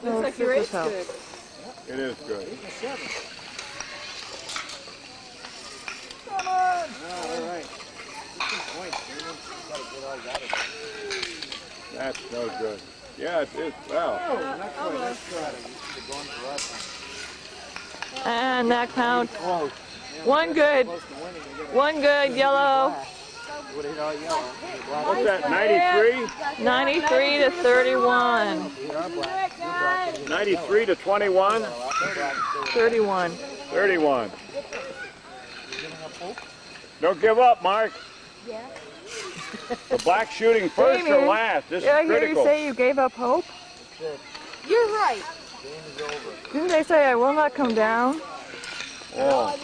looks like your eight's good. It is good. 8 and 7. Come on! Oh, all right. 15 points, Damien. Gotta get all you got it. That's no good. Yeah, it is. Well. Oh, not quite. That's good. You're going for us. And that counts. Close. One good. One good, yellow. What's that, 93? 93 to 31. 93 to 21? 31. 31. Don't give up, Mark. Yeah. The black shooting first or Damien, last. This did I is hear you critical. say you gave up hope? You're right. Didn't they say I will not come down? Oh.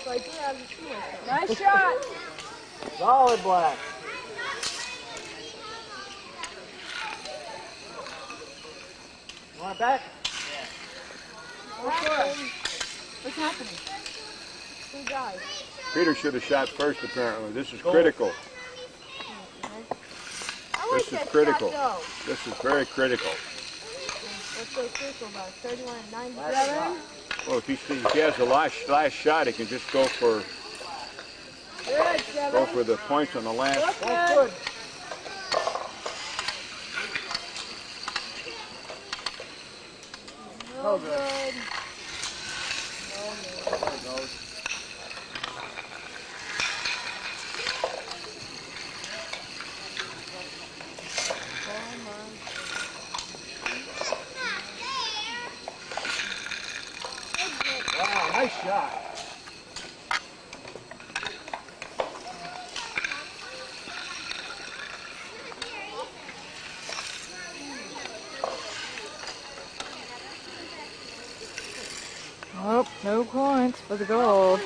So I do have the feeling. Nice shot. Solid black. You want it back? What's happening? Two guys. Peter should have shot first, apparently. This is critical. I like This is that critical. shot, though. This is very critical. What's so critical about 31 and 97? Well, if he has the last shot, he can just go for the points on the last. Good. No good. Wow, nice shot. Oh, no points for the gold.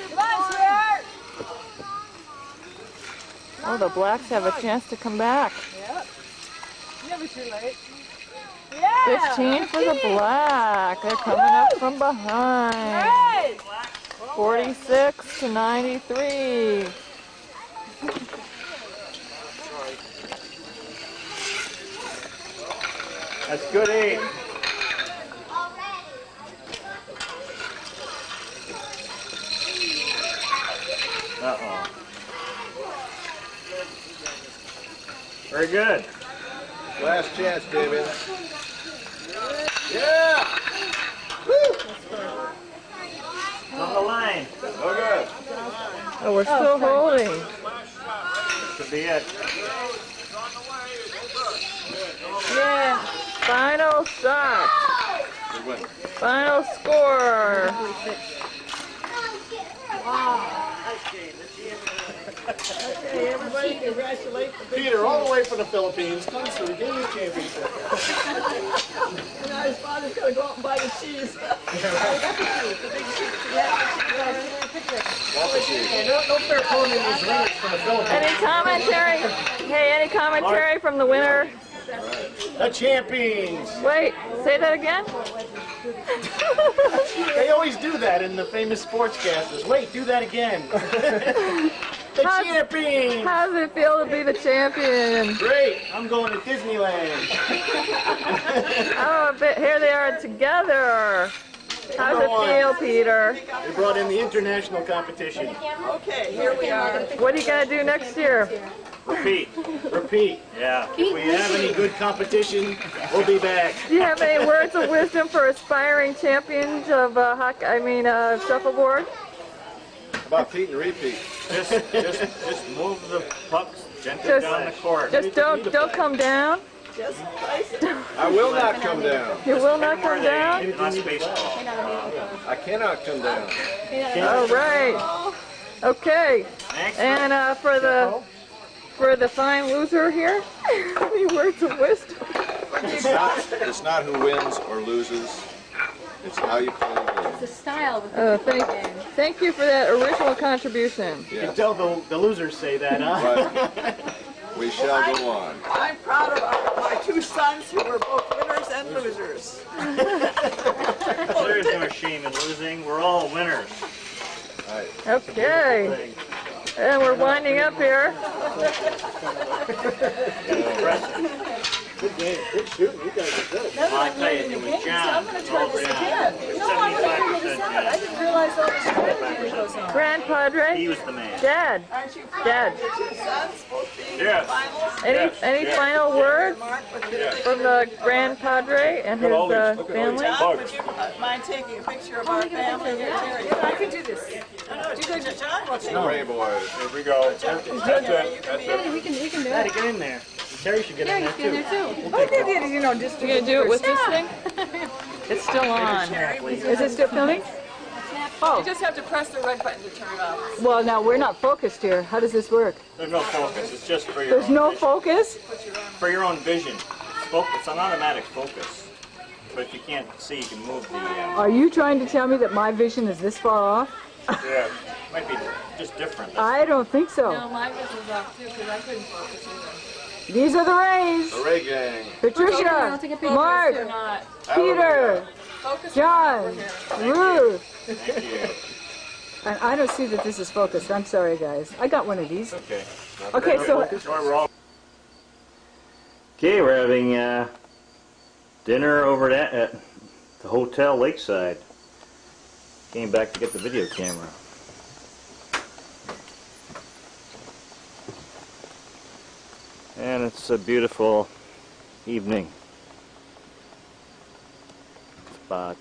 Oh, the blacks have a chance to come back. Yep. Never too late. 15 for the black. They're coming up from behind. 46 to 93. That's good 8. Uh-oh. Very good. Last chance, David. Yeah! On the line. Oh, good. Oh, we're still holding. Could be it. Yeah. Final shot. Final score. Hey, everybody, congratulate the big Peter, all the way from the Philippines, comes to the Game Championship. Now his father's going to go out and buy the cheese. No fair pulling in these winners from the Philippines. Any commentary? Hey, any commentary from the winner? The champions. Wait, say that again? They always do that in the famous sportscasters. Wait, do that again. The champions. How does it feel to be the champion? Great. I'm going to Disneyland. Oh, but here they are together. How does it feel, Peter? They brought in the international competition. Okay, here we are. What are you going to do next year? Repeat. Repeat. Yeah. If we have any good competition, we'll be back. Do you have any words of wisdom for aspiring champions of shuffleboard? About Pete and repeat. Just move the pucks gently down the court. Just don't come down. Just place it. I will not come down. You will not come down? Not baseball. I cannot come down. All right. Okay. And for the fine loser here, any words of wisdom? It's not who wins or loses. It's how you play the game. It's the style of the game. Thank you for that original contribution. You can tell the losers say that, huh? Right. We shall go on. I'm proud of my two sons who were both winners and losers. There is no shame in losing. We're all winners. Right. Okay. And we're winding up here. Good game. Good shooting. You guys are good. I tell you, it was John. I'm going to try this again. No, I'm going to figure this out. I didn't realize all the strategy goes on. Grand Padre? He was the man. Dad. Aren't you proud Dad. of your two sons both being in Yes. the finals? Any final words Mark, with the from the Grand Padre and his family? John, would you mind taking a picture of our family here, Terry? I can do this. No, do you, John? Will take Ray boys. Here we go. That's it. We can do Gotta it. get in there. Terry should get in there too. Just You gonna do it with this thing? It's still on. Is it still filming? You just have to press the red button to turn it off. Well, now we're not focused here. How does this work? There's no focus. It's just for your There's own no vision. focus? For your own vision. It's an automatic focus. But if you can't see, you can move the... Are you trying to tell me that my vision is this far off? yeah, might be just different. I don't think so. No, mine was off too because I couldn't focus either. These are the Rays. The Ray gang. Patricia, Mark, You're not. Peter, Focus John, Ruth. Thank you. And I don't see that this is focused. I'm sorry, guys. I got one of these. Okay. Okay, so Okay, we're having dinner over at the Hotel Lakeside. Came back to get the video camera. And it's a beautiful evening. It's about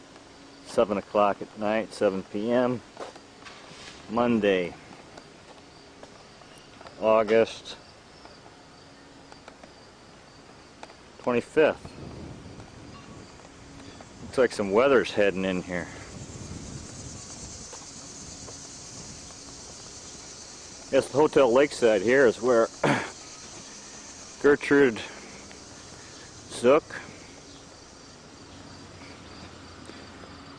7 o'clock at night, 7 p.m. Monday, August 25th. Looks like some weather's heading in here. Yes, the Hotel Lakeside here is where Gertrude Zuck,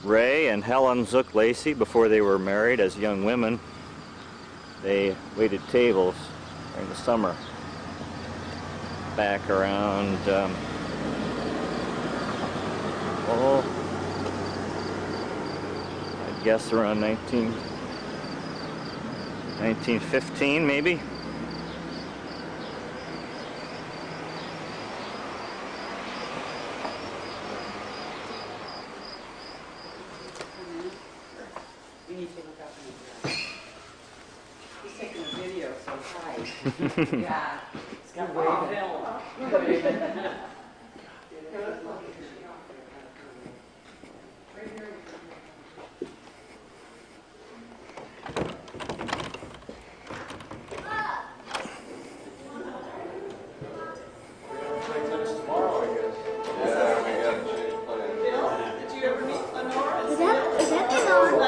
Ray and Helen Zuck Lacey, before they were married as young women, they waited tables during the summer back around I guess around 1915 maybe. You need to look up and he's taking a video, so hi. Yeah. It's got film.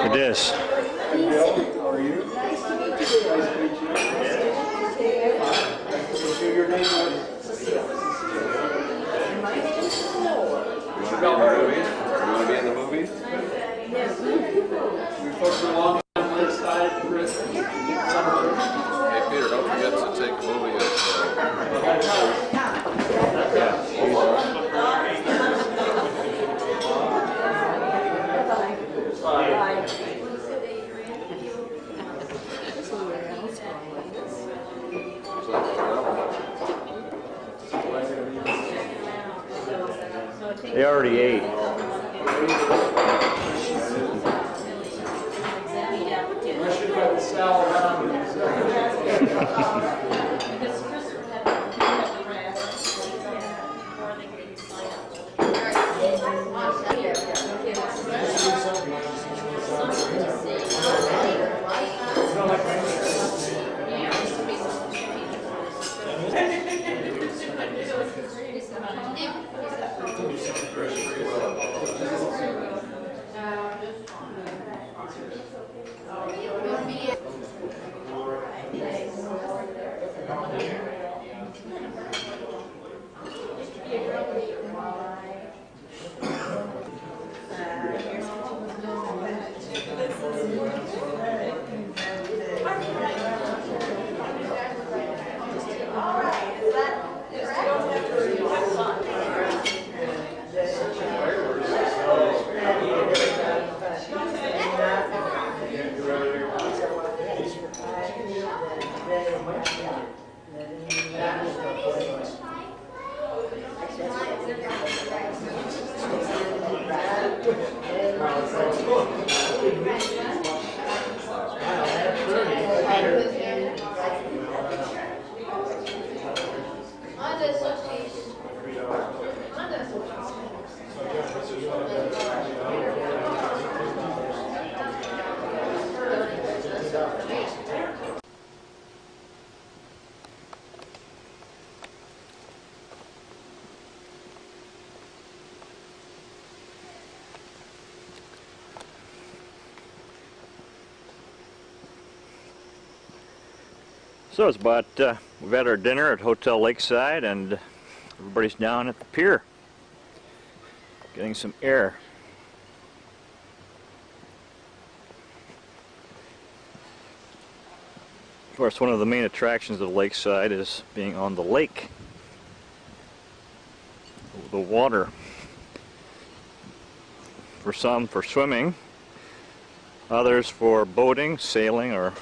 It is. How are you? Nice to meet you. Nice to meet you. Your name was? You want to be in the movies? We folks are along on Lakeside. Hey Peter, don't forget to take the movie They already ate. Unless you've got the salad on. So it's about, we've had our dinner at Hotel Lakeside and everybody's down at the pier getting some air. Of course, one of the main attractions of Lakeside is being on the lake, the water. For some for swimming, others for boating, sailing, or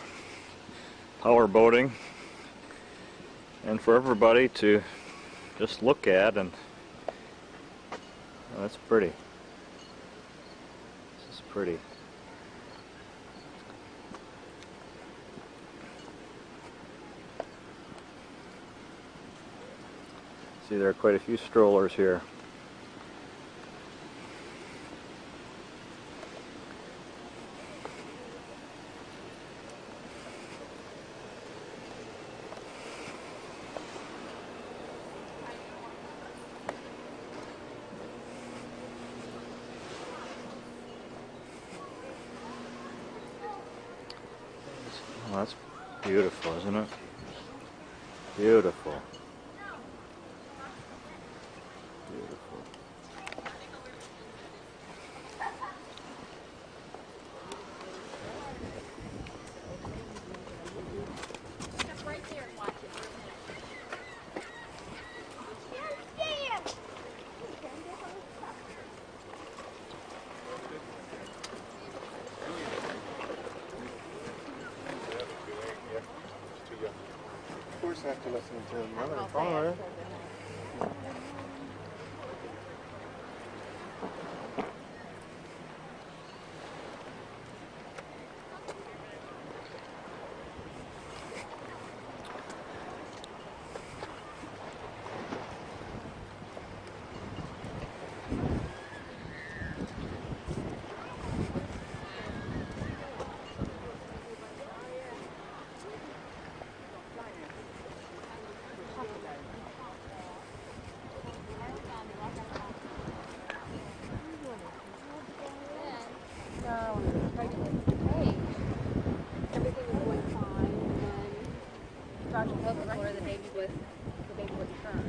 power boating, and for everybody to just look at. And oh, that's pretty. This is pretty. See, there are quite a few strollers here. Well, that's beautiful, isn't it? Beautiful. Beautiful. Step right there and watch it. Of course, after listening to him, mother and father. Everything was going fine, and Dr. Pope told her the baby would turn.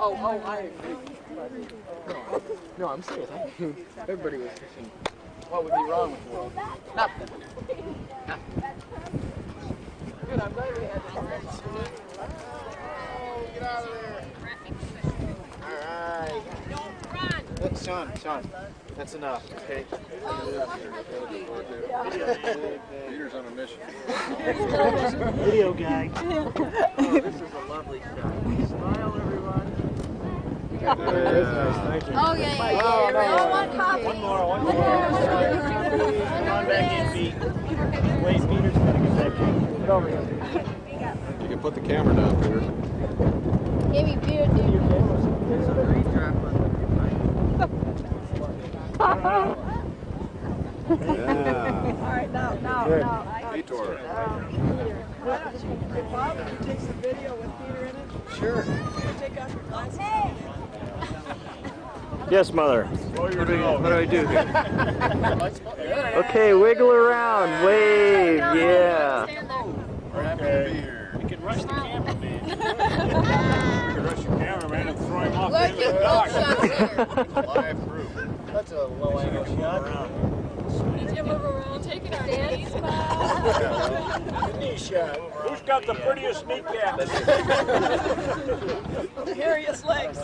Oh, I agree. No, I'm serious. Everybody was fishing. What would be wrong with it? Nothing. Good, I'm glad we had this. Oh, get out of there. All right. Don't run. Sean, that's enough, okay? Peter's on a mission. Video guy. Oh, this is a lovely shot. Smile, everyone. Yeah. Thank you. Oh, yeah, yeah, yeah. Oh, no, Oh, one copy. One more. Come on back in, Pete. Wait, Peter's gonna get back in. Get over here. You can put the camera down, Peter. Give me beer, dude. Your camera's there's a raindrop on Yeah. All right, now. Vitor. Bob, would you take some video with Peter in it? Sure. Take off your glasses. Yes, Mother. What do I do here? Okay, wiggle around, wave, yeah. Okay. You can rush the cameraman. You can rush the cameraman and throw him off Look into the at dock. Live through. That's a low angle shot. Need to move around, taking our knees Knee shot. Who's got the prettiest kneecaps? Hairiest legs.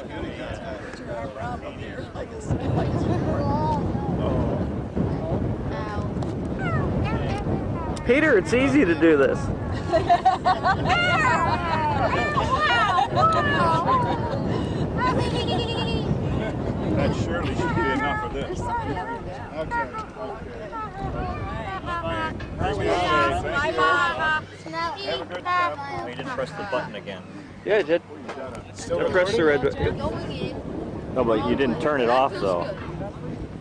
Peter, it's easy to do this. That surely should be enough of this. Okay. Have a good time. You didn't press the button again. Yeah, I did. Press the red button. No, but you didn't turn it off though.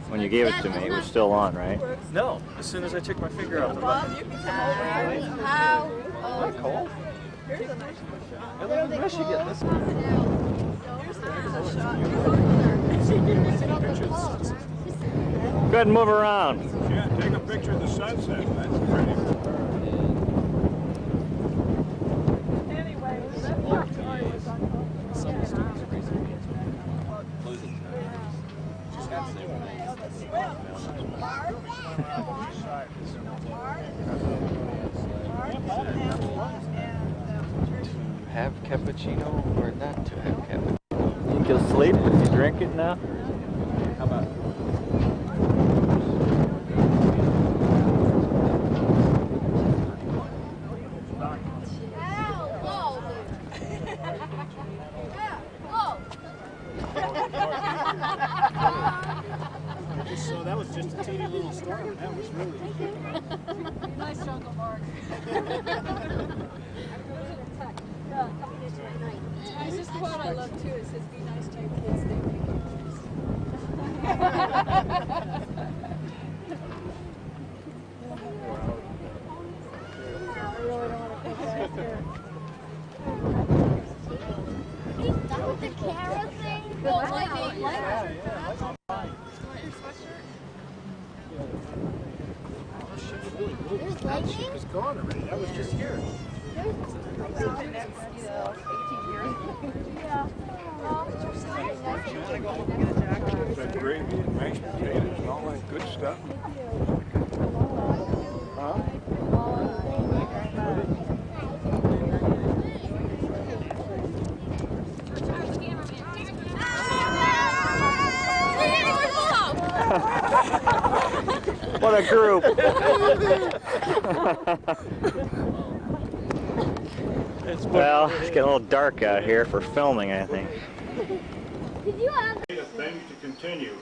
When you gave it to me, it was still on, right? No, as soon as I took my finger out the button. You can come over here. How? Cold? Here's a nice shot. I live in Michigan. This one. Here's a shot. Go ahead and move around. Yeah, take a picture of the sunset. That's pretty. Anyway, that part was Have cappuccino or not to have cappuccino? You think you'll sleep if you drink it now? How about? So that was just a teeny little storm. That was really Nice Uncle Mark. This is the one I love too. It says, "Be nice to your kids, they make you He's done with the camera thing? Well, lightning. There's lightning? It's gone already. That was just here. That gravy and mashed potatoes and all that good stuff. Huh? What a group! Well, it's getting a little dark out here for filming, I think. Did you have Things to continue.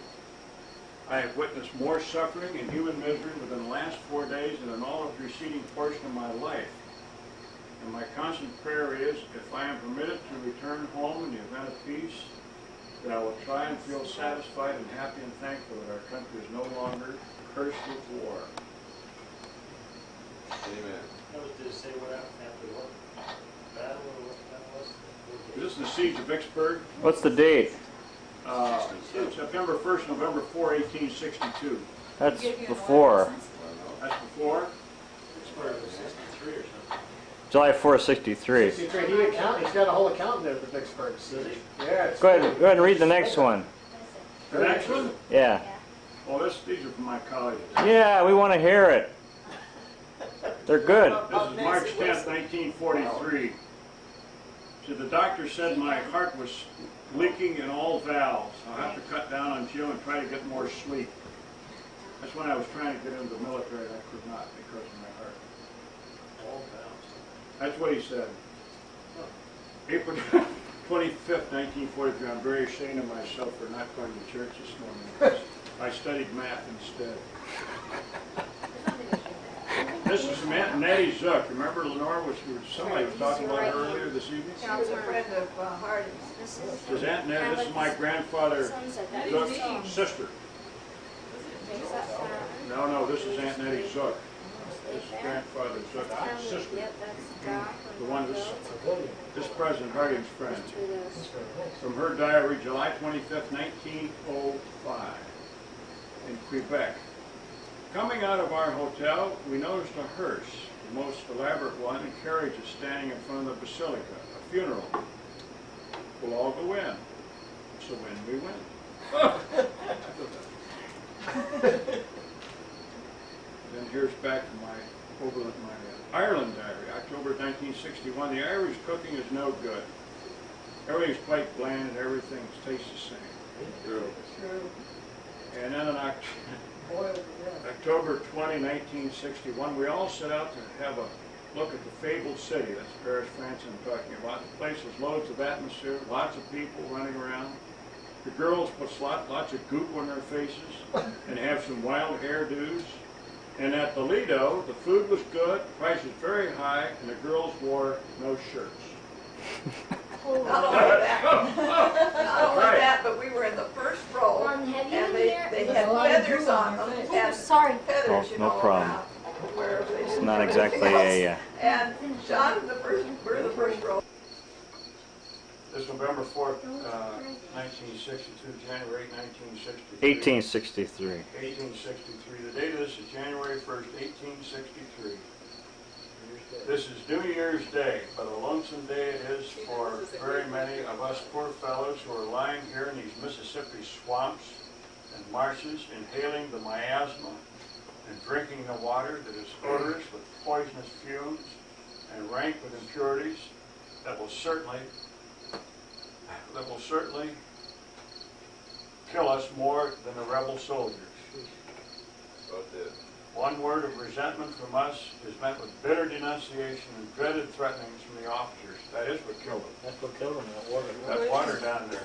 I have witnessed more suffering and human misery within the last 4 days than in all of the preceding portion of my life. And my constant prayer is, if I am permitted to return home in the event of peace, that I will try and feel satisfied and happy and thankful that our country is no longer cursed with war. Amen. Did it say what happened after what? Battle or what that was? This is the Siege of Vicksburg. What's the date? September 1st, November 4, 1862. That's before. That's before? Vicksburg was 63 or something. July 4, 63. 63. He's got a whole account there at the Vicksburg. Yeah. Go ahead and read the next one. The next one? Yeah. Oh, these are from my colleges. Yeah, we want to hear it. They're good. This is March 10th, 1943. So the doctor said my heart was leaking in all valves. I'll have to cut down on fuel and try to get more sleep. That's when I was trying to get into the military. I could not because of my heart. All valves. That's what he said. April 25th, 1943. I'm very ashamed of myself for not going to church this morning. I studied math instead. This is from Aunt Nettie Zuck. Remember Lenore somebody was talking about her earlier this evening? She was a friend of Hardy's. This is Aunt Nettie. This is my grandfather Zuck's sister. No, this is Aunt Nettie Zuck. This is grandfather Zuck, his sister. The one this President Harding's friend. From her diary, July 25th, 1905, in Quebec. Coming out of our hotel, we noticed a hearse, the most elaborate one, and carriages standing in front of the basilica, a funeral. We'll all go in. So when we win. Then here's back to my Oberlin, my Ireland diary, October 1961. The Irish cooking is no good. Everything's quite bland and everything tastes the same. True. And then on October 20, 1961, we all set out to have a look at the fabled city. That's Paris, France I'm talking about. The place was loads of atmosphere, lots of people running around. The girls put lots of goop on their faces and have some wild hairdos. And at the Lido, the food was good, the price was very high, and the girls wore no shirts. Not only that, not only that, but we were in the first row, and they had feathers on them, and Sorry. feathers, you no know, problem. around where they It's didn't not have exactly anything a... else. And John, we're the first row. This November 4th, 1962, January 1963. 1863. 1863. The date of this is January 1st, 1863. This is New Year's Day, but a lonesome day it is for very many of us poor fellows who are lying here in these Mississippi swamps and marshes, inhaling the miasma and drinking the water that is odorous with poisonous fumes and rank with impurities that will certainly kill us more than the rebel soldiers. One word of resentment from us is met with bitter denunciation and dreaded threatenings from the officers. That is what killed them. That's what killed him, that water. That water down there.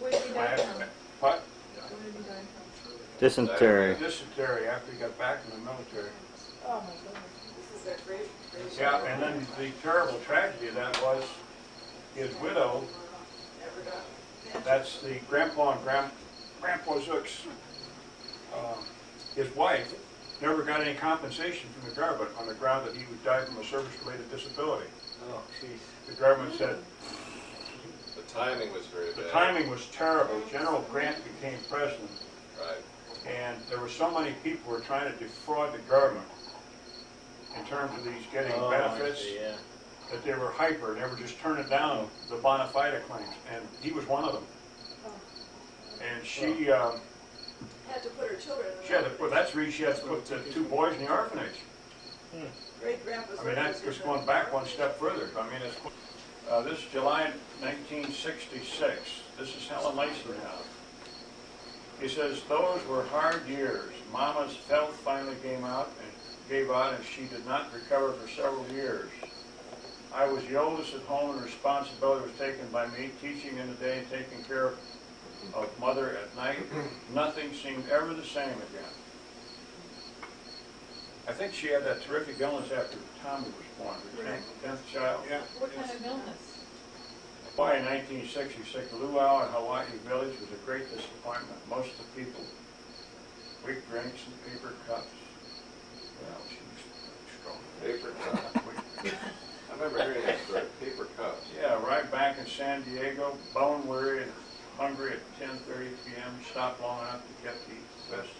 Where did he die from? What? Where did he die from? Dysentery. Dysentery after he got back from the military. Oh my goodness. This is a great. Yeah, and then the terrible tragedy of that was his widow, that's the Grandpa and Grandpa Zuck's, his wife, never got any compensation from the government on the ground that he would die from a service-related disability. Oh, jeez. The government said The timing was very bad. the timing was terrible. General Grant became president, Right. and there were so many people who were trying to defraud the government in terms of these getting benefits, Yeah. that they were hyper, and they were just turning down the bona fide claims, and he was one of them. And she Had to put her children in had to put, that's the reason she had to put the two boys in the orphanage. Great grandpa's. I mean, that's just going back one step further. I mean, it's, this is July 1966. This is Helen Lacey now. He says, those were hard years. Mama's health finally gave out, and she did not recover for several years. I was the oldest at home, and responsibility was taken by me, teaching in the day, taking care of mother at night. Nothing seemed ever the same again. I think she had that terrific illness after Tommy was born, the 10th child. Yeah. What kind of illness? Why, in 1966, Luau in Hawaii Village was a great disappointment. Most of the people, weak drinks and paper cups. Well, she was strong. Paper cups. I remember hearing that story. Paper cups. Yeah, right back in San Diego, bone weary and hungry at 10:30 p.m. Stopped long enough to get the best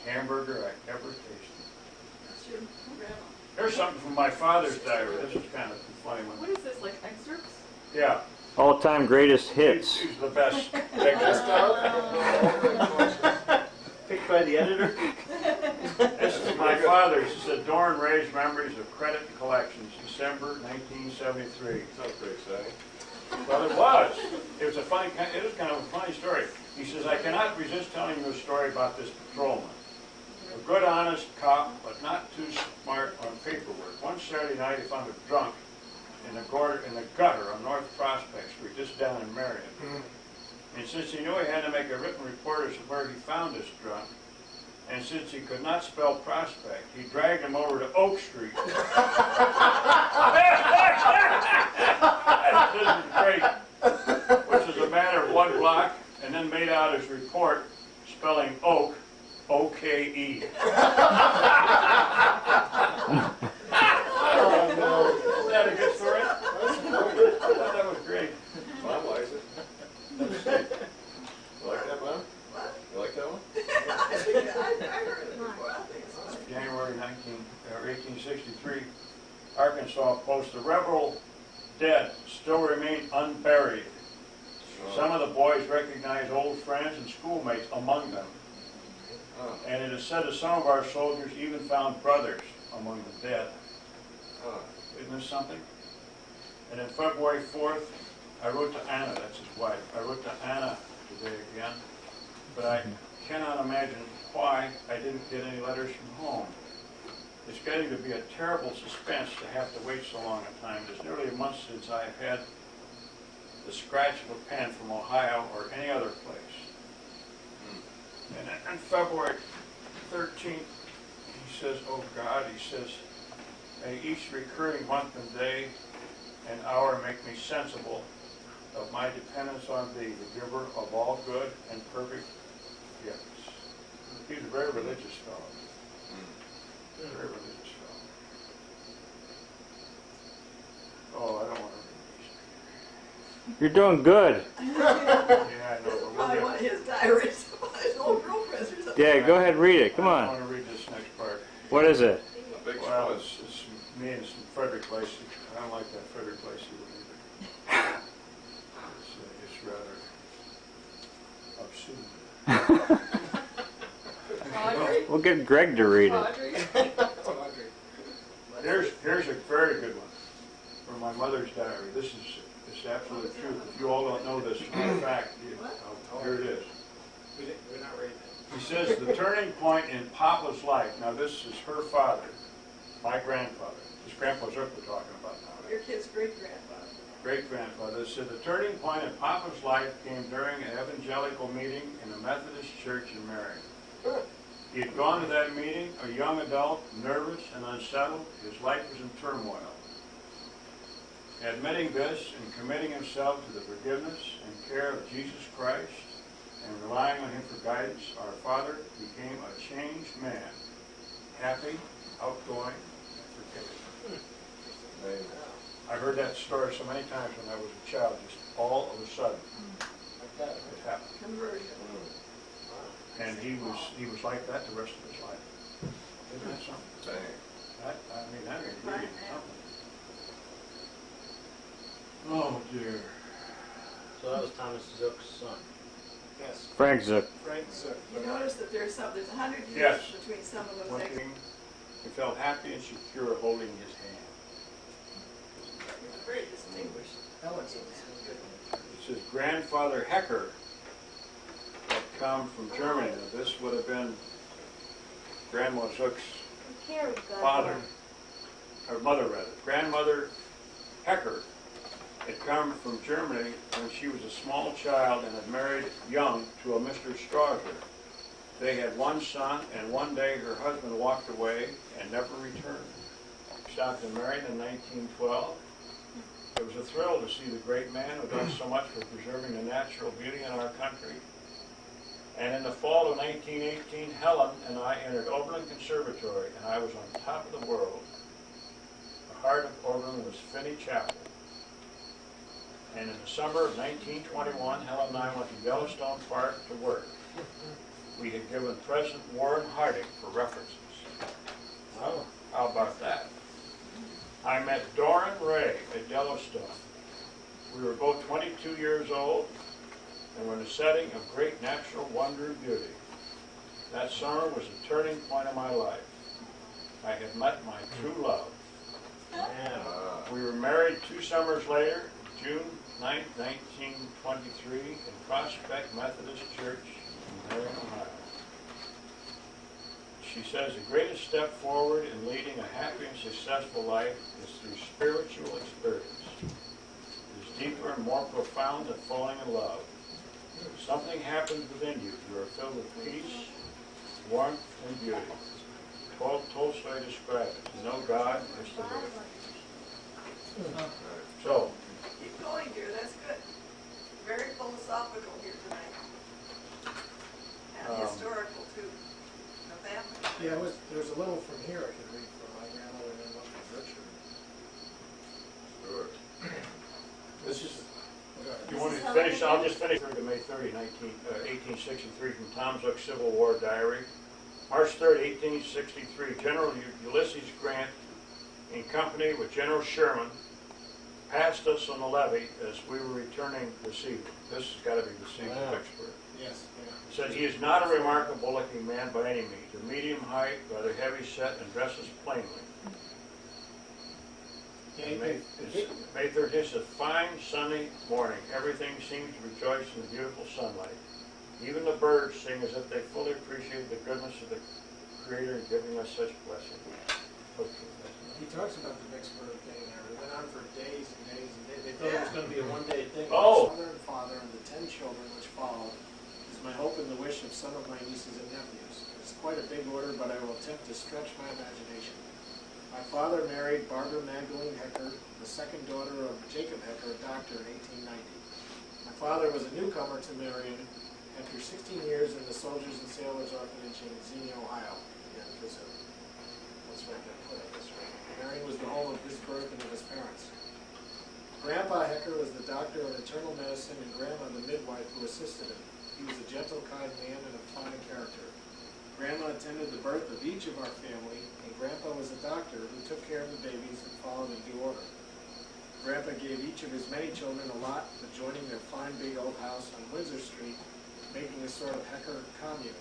hamburger I ever tasted. That's your grandma. Here's something from my father's diary. This is kind of a funny one. What is this, like excerpts? Yeah, All-time greatest hits. these are the best. Picked by the editor? This is my father's. This is Adorn Ray's Memories of Credit and Collections, December 1973. Sounds pretty exciting. Well, it was. It was it is kind of a funny story. He says, I cannot resist telling you a story about this patrolman. A good, honest cop, but not too smart on paperwork. One Saturday night, he found a drunk in the gutter on North Prospect Street, just down in Marion. And since he knew he had to make a written report as to where he found this drunk, and since he could not spell Prospect, he dragged him over to Oak Street. This is great. Which is a matter of 1 block, and then made out his report spelling oak OKE. Oh, no. Isn't that a good story? I thought that was great. Mom likes it. You like that, Mom? You like that one? I heard it before. I think it's funny. January 1863, Arkansas posts the rebel dead still remain unburied. Some of the boys recognized old friends and schoolmates among them. And it is said that some of our soldiers even found brothers among the dead. Isn't this something? And then February 4th, I wrote to Anna, that's his wife. I wrote to Anna today again, but I cannot imagine why I didn't get any letters from home. It's getting to be a terrible suspense to have to wait so long a time. It's nearly a month since I have had the scratch of a pen from Ohio or any other place. And on February 13th, he says, oh God, he says, may each recurring month and day and hour make me sensible of my dependence on thee, the giver of all good and perfect gifts. He's a very religious fellow. Very religious fellow. Oh, I don't want to read these. You're doing good. Yeah, I know, but Probably one of his diaries. His old girlfriends or something. Yeah, go ahead, read it. Come I on. want to read this next part. What is it? A big Well, choice. it's me and some Frederick Lacey. I don't like that Frederick Lacey one either. It's rather obscene. Audrey? We'll get Greg to read it. Audrey? Here's a very good one from my mother's diary. This is absolute truth. If you all don't know this, in fact, here it is. We're not reading it. He says the turning point in Papa's life. Now this is her father, my grandfather. This Grandpa Zuck we're talking about now. Your kid's great-grandfather. Great-grandfather said the turning point in Papa's life came during an evangelical meeting in a Methodist church in Marion. He had gone to that meeting, a young adult, nervous and unsettled. His life was in turmoil. Admitting this and committing himself to the forgiveness and care of Jesus Christ and relying on him for guidance, our father became a changed man, happy, outgoing, and forgiving. I heard that story so many times when I was a child, just all of a sudden, it happened. Conversion. And he was like that the rest of his life. Isn't that something? Dang. That really something. Oh dear. So that was Thomas Zuck's son. Yes. Frank Zuck. Frank Zuck. You notice that there's 100 years Yes. between some of those One ex- thing, he felt happy and secure holding his hand. It's very distinguished. Alex is It says grandfather Hecker had come from Germany. Now, this would have been Grandma Zuck's Carrie got father, or mother rather. Grandmother Hecker had come from Germany when she was a small child and had married young to a Mr. Strasser. They had one son, and one day her husband walked away and never returned. Stopped and married in 1912. It was a thrill to see the great man who done so much for preserving the natural beauty in our country. And in the fall of 1918, Helen and I entered Oberlin Conservatory, and I was on top of the world. The heart of Oberlin was Finney Chapel. And in the summer of 1921, Helen and I went to Yellowstone Park to work. We had given President Warren Harding for references. Well, how about that? I met Doran Ray at Yellowstone. We were both 22 years old and were in a setting of great natural wonder and beauty. That summer was a turning point in my life. I had met my true love. We were married 2 summers later, June 9, 1923, in Prospect Methodist Church in Marion, Ohio. She says the greatest step forward in leading a happy and successful life is through spiritual experience. It is deeper and more profound than falling in love. Something happens within you. You are filled with peace, warmth, and beauty. Tolstoy described it. To know God is to live. So, Keep going, dear. That's good. Very philosophical here tonight. And historical, too. Yeah, there was a little from here I could read from my grandmother and then one from Richard. Sure. This is, Go ahead. you want me to finish? I'll just finish. To May 30, 1863 from Tom Zuck's Civil War Diary. March 3rd, 1863, General Ulysses Grant, in company with General Sherman, passed us on the levee as we were returning the siege. This has got to be the Siege of Vicksburg. Yes, yeah. Said he is not a remarkable looking man by any means, a medium height, rather heavy set, and dresses plainly. May 3rd, it's a fine sunny morning. Everything seems to rejoice in the beautiful sunlight. Even the birds sing as if they fully appreciate the goodness of the Creator in giving us such blessing. He talks about the Vicksburg thing there. It went on for days and days and days. They thought it was going to be a one-day thing. Oh. My mother and father and the 10 children which followed is my hope and the wish of some of my nieces and nephews. It's quite a big order, but I will attempt to stretch my imagination. My father married Barbara Magdalene Hecker, the second daughter of Jacob Hecker, a doctor, in 1890. My father was a newcomer to Marion after 16 years in the Soldiers and Sailors Orphanage in Xenia, Ohio. Yeah, because that's right, I put it this way. Marion was the home of his birth and of his parents. Grandpa Hecker was the doctor of internal medicine and Grandma the midwife who assisted him. He was a gentle, kind man and of fine character. Grandma attended the birth of each of our family, and Grandpa was a doctor who took care of the babies and followed in due order. Grandpa gave each of his many children a lot, adjoining their fine big old house on Windsor Street, making a sort of Hecker commune.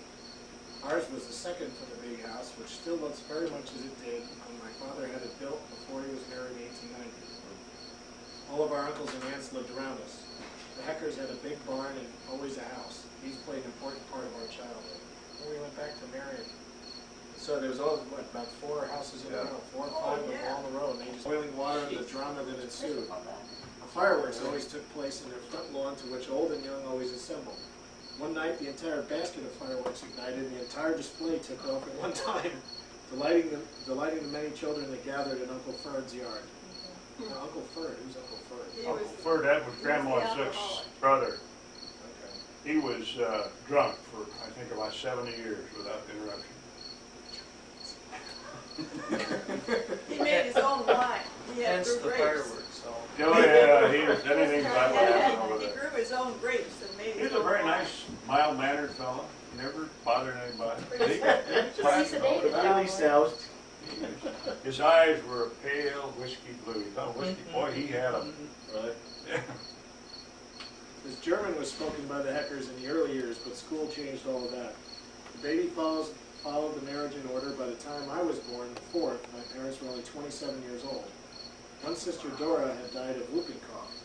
Ours was the second from the big house, which still looks very much as it did when my father had it built before he was married in 1890. All of our uncles and aunts lived around us. The Heckers had a big barn and always a house. These played an important part of our childhood. When we went back to Marion, so there was always, about 4 houses in a row, 4 or 5 of them along the road, and they just boiling water and the drama that ensued. Fireworks always took place in their front lawn, to which old and young always assembled. One night, the entire basket of fireworks ignited, and the entire display took off at one time, delighting the many children that gathered in Uncle Ferd's yard. Now, Uncle Ferd, who's Uncle Ferd? Uncle Ferd, that was Grandma Zuck's brother. He was drunk for, I think, about 70 years without interruption. He made his own wine. He had Hence grew the grapes. fireworks. So. Oh yeah, he was anything but what happened over He there. grew his own grapes and made He his was a own very wine. nice, mild-mannered fellow. Never bothered anybody. Really soused. His eyes were a pale whiskey blue. You thought whiskey, boy, he had them. Right. Yeah. This German was spoken by the Heckers in the early years, but school changed all of that. The baby followed the marriage in order. By the time I was born, the fourth, my parents were only 27 years old. One sister, Dora, had died of whooping cough.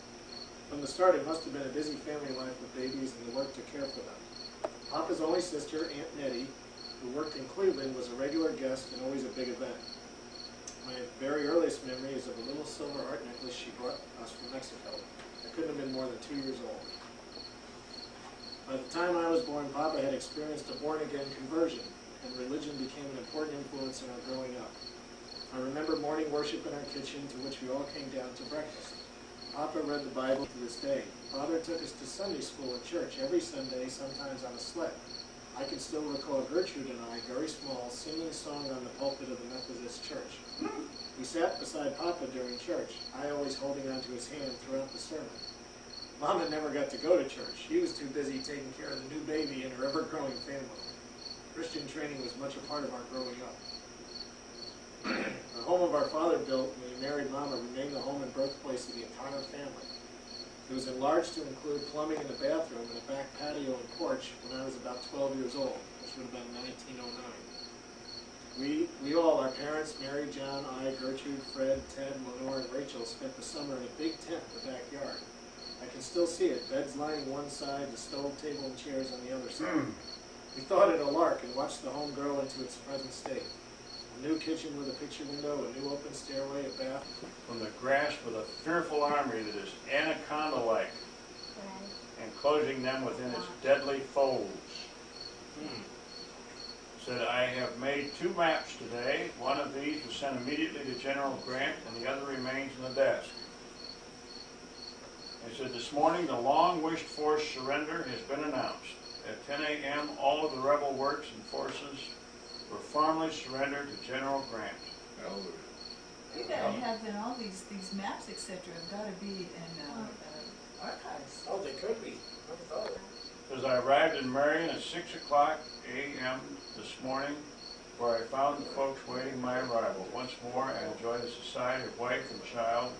From the start, it must have been a busy family life with babies and the work to care for them. Papa's only sister, Aunt Nettie, who worked in Cleveland, was a regular guest and always a big event. My very earliest memory is of a little silver art necklace she brought us from Mexico. I couldn't have been more than 2 years old. By the time I was born, Papa had experienced a born-again conversion, and religion became an important influence in our growing up. I remember morning worship in our kitchen, to which we all came down to breakfast. Papa read the Bible to this day. Father took us to Sunday school and church every Sunday, sometimes on a sled. I can still recall Gertrude and I, very small, singing a song on the pulpit of the Methodist church. We sat beside Papa during church, I always holding onto his hand throughout the sermon. Mama never got to go to church. She was too busy taking care of the new baby and her ever-growing family. Christian training was much a part of our growing up. The home of our father built when he married Mama remained the home and birthplace of the entire family. It was enlarged to include plumbing in the bathroom and a back patio and porch when I was about 12 years old, which would have been 1909. We all, our parents, Mary, John, I, Gertrude, Fred, Ted, Lenore, and Rachel, spent the summer in a big tent in the backyard. I can still see it, beds lining one side, the stove table and chairs on the other side. We thought it a lark and watched the home grow into its present state. A new kitchen with a picture window, a new open stairway, a bath. From the grasp of a fearful army that is anaconda-like, enclosing them within its deadly folds. Said, I have made 2 maps today. One of these was sent immediately to General Grant, and the other remains in the desk. He said, this morning the long-wished-for surrender has been announced. At 10 a.m., all of the rebel works and forces were formally surrendered to General Grant. You gotta have in all these maps, etc. have gotta be in archives. Oh, they could be. Never thought of it. As I arrived in Marion at 6 o'clock a.m. this morning, where I found the folks waiting my arrival. Once more, I enjoy the society of wife and child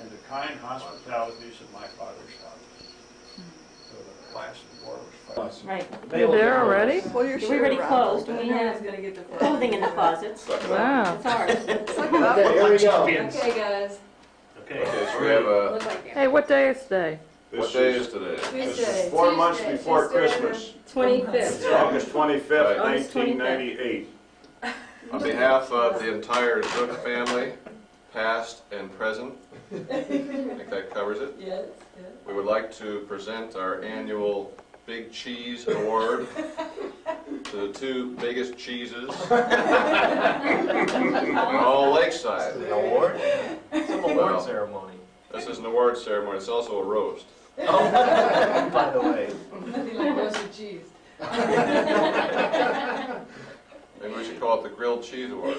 and the kind hospitalities of my father's house. So the class of war was fighting. Right. You're there already? Pull your We're shirt already around. closed. We Everyone's have gonna get the clothing in the closets. Wow. It's ours. Suck it up. Here we go. Okay, guys. Okay. Okay, so we have a, Look like Hey, what day is today? what day is today? This is 4 months before Christmas. 25th. It's August 25th, Right. August 25th. 1998. On behalf of the entire Zuck family, past and present, I think that covers it. Yes, yes. We would like to present our annual Big Cheese Award to the two biggest cheeses in all Lakeside. An award? Some award Well, ceremony. This is an award ceremony. It's also a roast. Oh, by the way. Nothing like roasted cheese. Maybe we should call it the Grilled Cheese Award.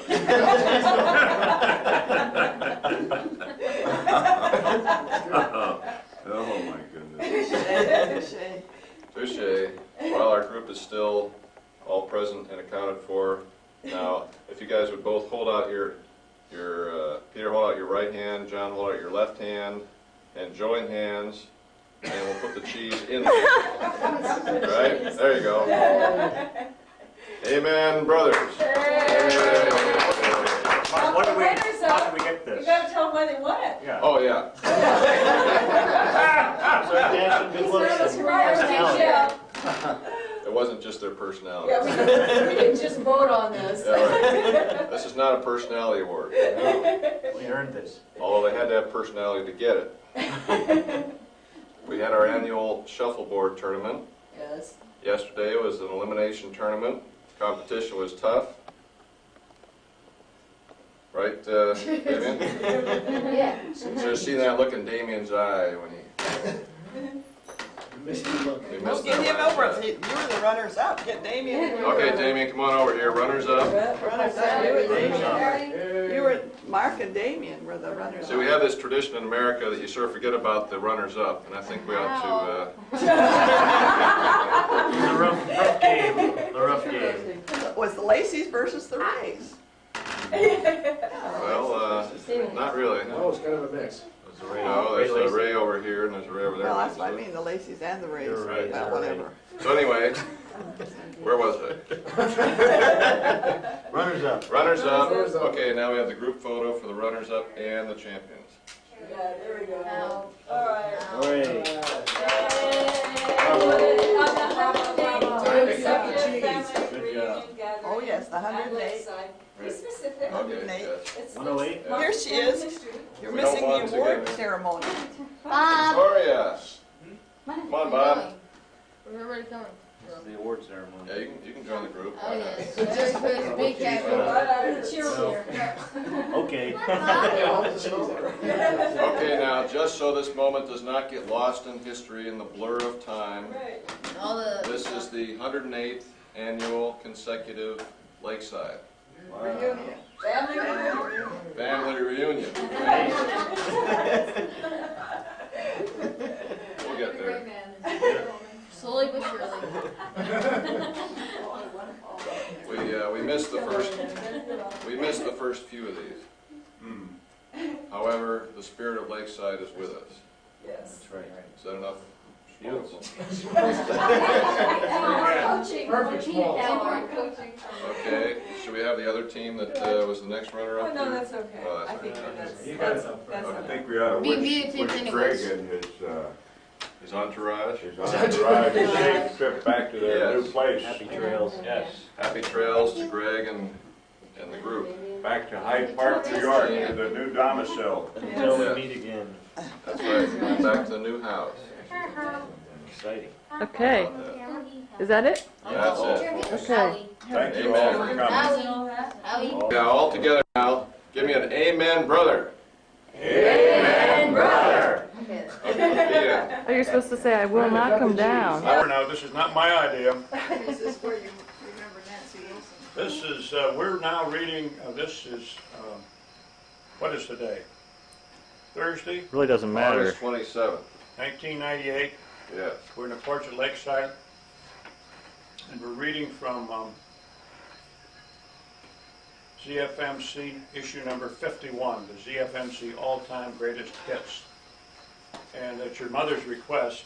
Oh my goodness. Touche. While our group is still all present and accounted for, now, if you guys would both hold out your Peter, hold out your right hand, John, hold out your left hand, and join hands, and we'll put the cheese in there. Right? There you go. Amen, brothers. What do we, Runners how up. did we get You this? gotta tell them why they won it. Yeah. Oh, yeah. So dancing, good looks, Service and runners, personality. yeah. It wasn't just their personality. Yeah, we didn't just vote on this. Yeah, right. This is not a personality award, We earned this. although they had to have personality to get it. We had our annual Shuffleboard tournament. Yes. Yesterday was an elimination tournament. Competition was tough. Right, Damien? Yeah. Should have seen that look in Damien's eye when he missed We'll that get him last over. shot. You were the runners up. Get Damien. Okay, Damien, come on over here. Runners up. Runners up. You and Damien. You were, Mark and Damien were the runners up. See, we have this tradition in America that you sort of forget about the runners up, and I think we ought The rough game. The rough game. Was the Lacey's versus the Rays? well, not really. No, it's kind of a mix. There's a Ray. No, there's Ray a Lacey. Ray over here, and there's a Ray over there. Well, that's what I mean, the Lacey's and the Rays. You're right, Well, you're right. whatever. So anyway, where was I? Runners up. Runners up. Runners up. Okay, now we have the group photo for the runners up and the champions. Yeah, there we go. Now. All right. Hooray. Oh, yes, the 108. Be specific. Okay, 108. yes. It's 108. Yeah. Here she is. You're We don't missing want the to award get- ceremony. Bob. Victoria. Come on, Bob. We're already going. This is the award ceremony. Yeah, you can join the group. Oh, yes. So just put a big cat. Cheerleader. Okay. Okay, now, just so this moment does not get lost in history in the blur of time, Right. All the. this is the 108th annual consecutive Lakeside Reunion. Family reunion. Family Reunion. We'll get there. Slowly but surely. We missed the first few of these. However, the spirit of Lakeside is with us. Yes. That's right. Is that enough? Beautiful. Coaching. Perfect small. Coaching. Okay, should we have the other team that was the next runner Oh, up no, here? that's okay. Oh, that's I think okay. that's, You got it that's, up that's I front. okay. think we ought to Be beautiful wish anyway. Craig and His entourage? his entourage a safe trip back to their new Yes. place. Happy trails. Yes. Happy trails to Greg and the group. Back to Hyde Park, New York, to the new domicile. Until Yes. we meet again. That's right, back to the new house. Exciting. Okay. Is that it? That's it. Okay. Thank you all for coming. Howie. Yeah, all together now, give me an amen, brother. Amen, brother. Yeah. Are you supposed to say, I will not come down? Now, this is not my idea. Is this where you remember Nancy Wilson? This is, we're now reading, this is, what is today? Thursday, Really doesn't matter. August 27th. 1998. Yes. We're in the porch at Lakeside, and we're reading from ZFMC issue number 51, the ZFMC All-Time Greatest Hits. And at your mother's request,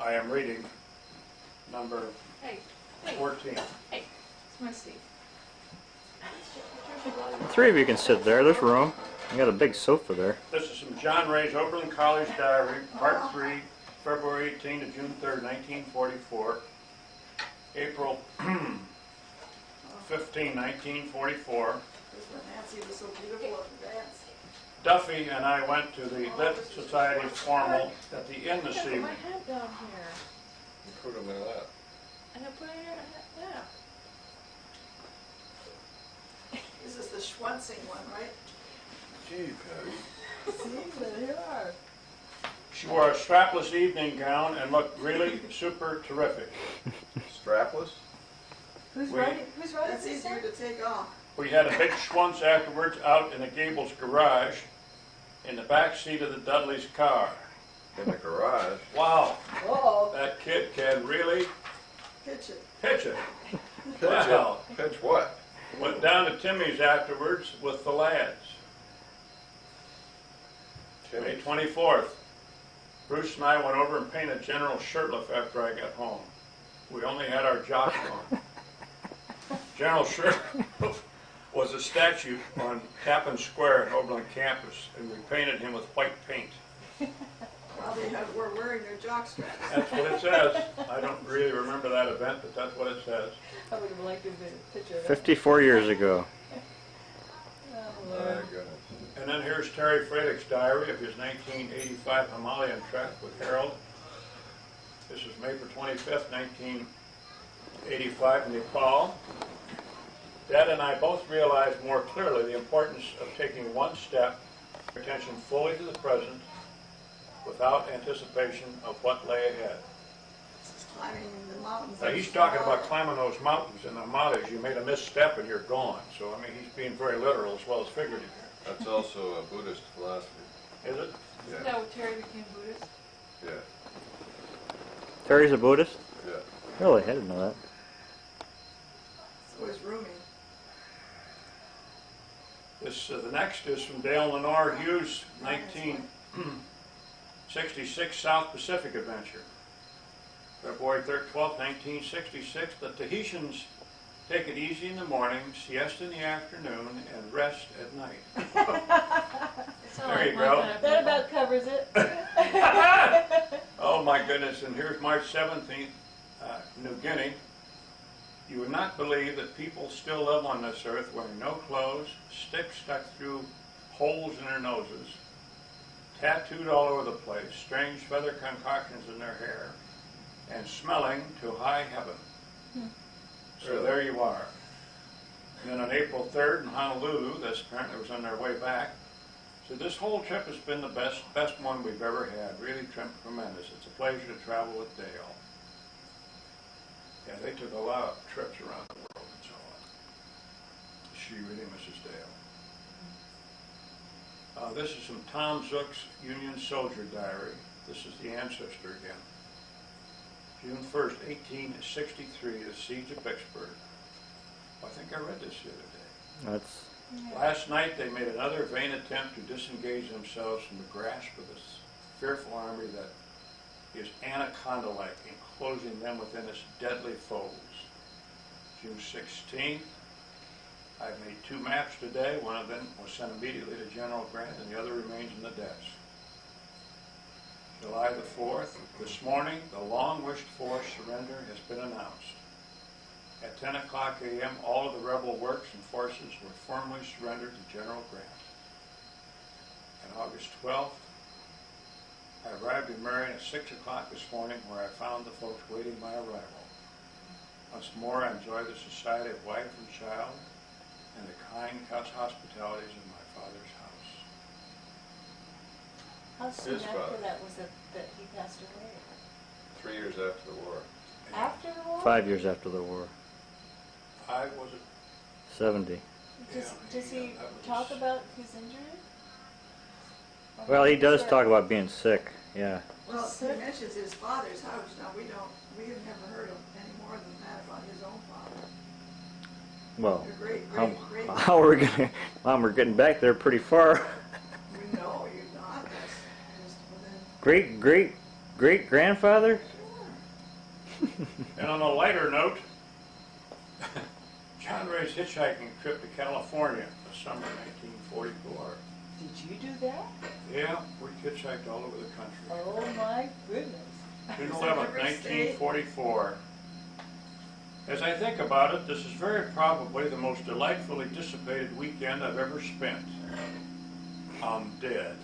I am reading number 14. Hey, it's my seat. Three of you can sit there. There's room. You got a big sofa there. This is from John Ray's Oberlin College Diary, Part 3, February 18 to June 3rd, 1944. April 15, 1944. Nancy was so beautiful at the dance. Duffy and I went to the Lit Society formal at the inn this evening. My hat down here. You put them in that. And I put it here, yeah. This is the Schwanzing one, right? Gee, Patty. See, there you are. She wore a strapless evening gown and looked really super terrific. Strapless? Who's We- writing this? That's easier to take off. We had a big schwunz afterwards out in the Gables garage in the back seat of the Dudley's car. In the garage? Wow, Oh, that kid can really Pitch it. pitch it. Pitch Wow. it. Pitch what? Went down to Timmy's afterwards with the lads. May 24th. Bruce and I went over and painted General Shirtliff after I got home. We only had our jocks on. General Shirtliff was a statue on Tappan Square at Oberlin campus, and we painted him with white paint. Probably were wearing their jock straps. That's what it says. I don't really remember that event, but that's what it says. I would have liked to have been a picture of that. 54 years ago. Oh, My Lord. goodness. And then here's Terry Freidich's diary of his 1985 Himalayan trek with Harold. This is May 25th, 1985 in Nepal. Dad and I both realized more clearly the importance of taking one step, attention fully to the present, without anticipation of what lay ahead. This is climbing the mountains. Now, he's talking about climbing those mountains in the Himalayas. You made a misstep and you're gone. So, I mean, he's being very literal as well as figurative here. That's also a Buddhist philosophy. Is it? Isn't Yeah. that what Terry became Buddhist? Yeah. Terry's a Buddhist? Yeah. Really? I didn't know that. So is Rumi. This, the next is from Dale Lenore Hughes, 1966 South Pacific Adventure. February 12th, 1966, the Tahitians take it easy in the morning, siesta in the afternoon, and rest at night. There you go. That about covers it. Oh my goodness, and here's March 17th, New Guinea. You would not believe that people still live on this earth wearing no clothes, sticks stuck through holes in their noses, tattooed all over the place, strange feather concoctions in their hair, and smelling to high heaven. So there you are. And then on April 3rd in Honolulu, this apparently was on their way back. So this whole trip has been the best one we've ever had. Really tremendous. It's a pleasure to travel with Dale. Yeah, they took a lot of trips around the world and so on. She really misses Dale. This is from Tom Zuck's Union Soldier Diary. This is the ancestor again. June 1st, 1863, the Siege of Vicksburg. I think I read this the other day. That's Last night they made another vain attempt to disengage themselves from the grasp of this fearful army that is anaconda-like, enclosing them within its deadly folds. June 16th, I've made 2 maps today. One of them was sent immediately to General Grant and the other remains in the desk. July the 4th, this morning, the long-wished-for surrender has been announced. At 10 o'clock a.m., all of the rebel works and forces were formally surrendered to General Grant. On August 12th, I arrived in Marion at 6 o'clock this morning, where I found the folks waiting my arrival. Once more, I enjoy the society of wife and child and the kind hospitalities of my father's house. How soon His after father. that was it that he passed away? 3 years after the war. After the war? 5 years after the war. I was 70. Does he talk about his injury? Well, he does talk about being sick, yeah. Well, he mentions his father's house. Now, we have never heard of any more than that about his own father. Well, A great, how, great, great. how are we gonna, Mom, we're getting back there pretty far. We know you're not. That's Great, great, great grandfather? And on a lighter note, John Ray's hitchhiking trip to California, the summer of 1944. Did you do that? Yeah, we hitchhiked all over the country. Oh my goodness. June 11th, 1944. As I think about it, this is very probably the most delightfully dissipated weekend I've ever spent. I'm dead.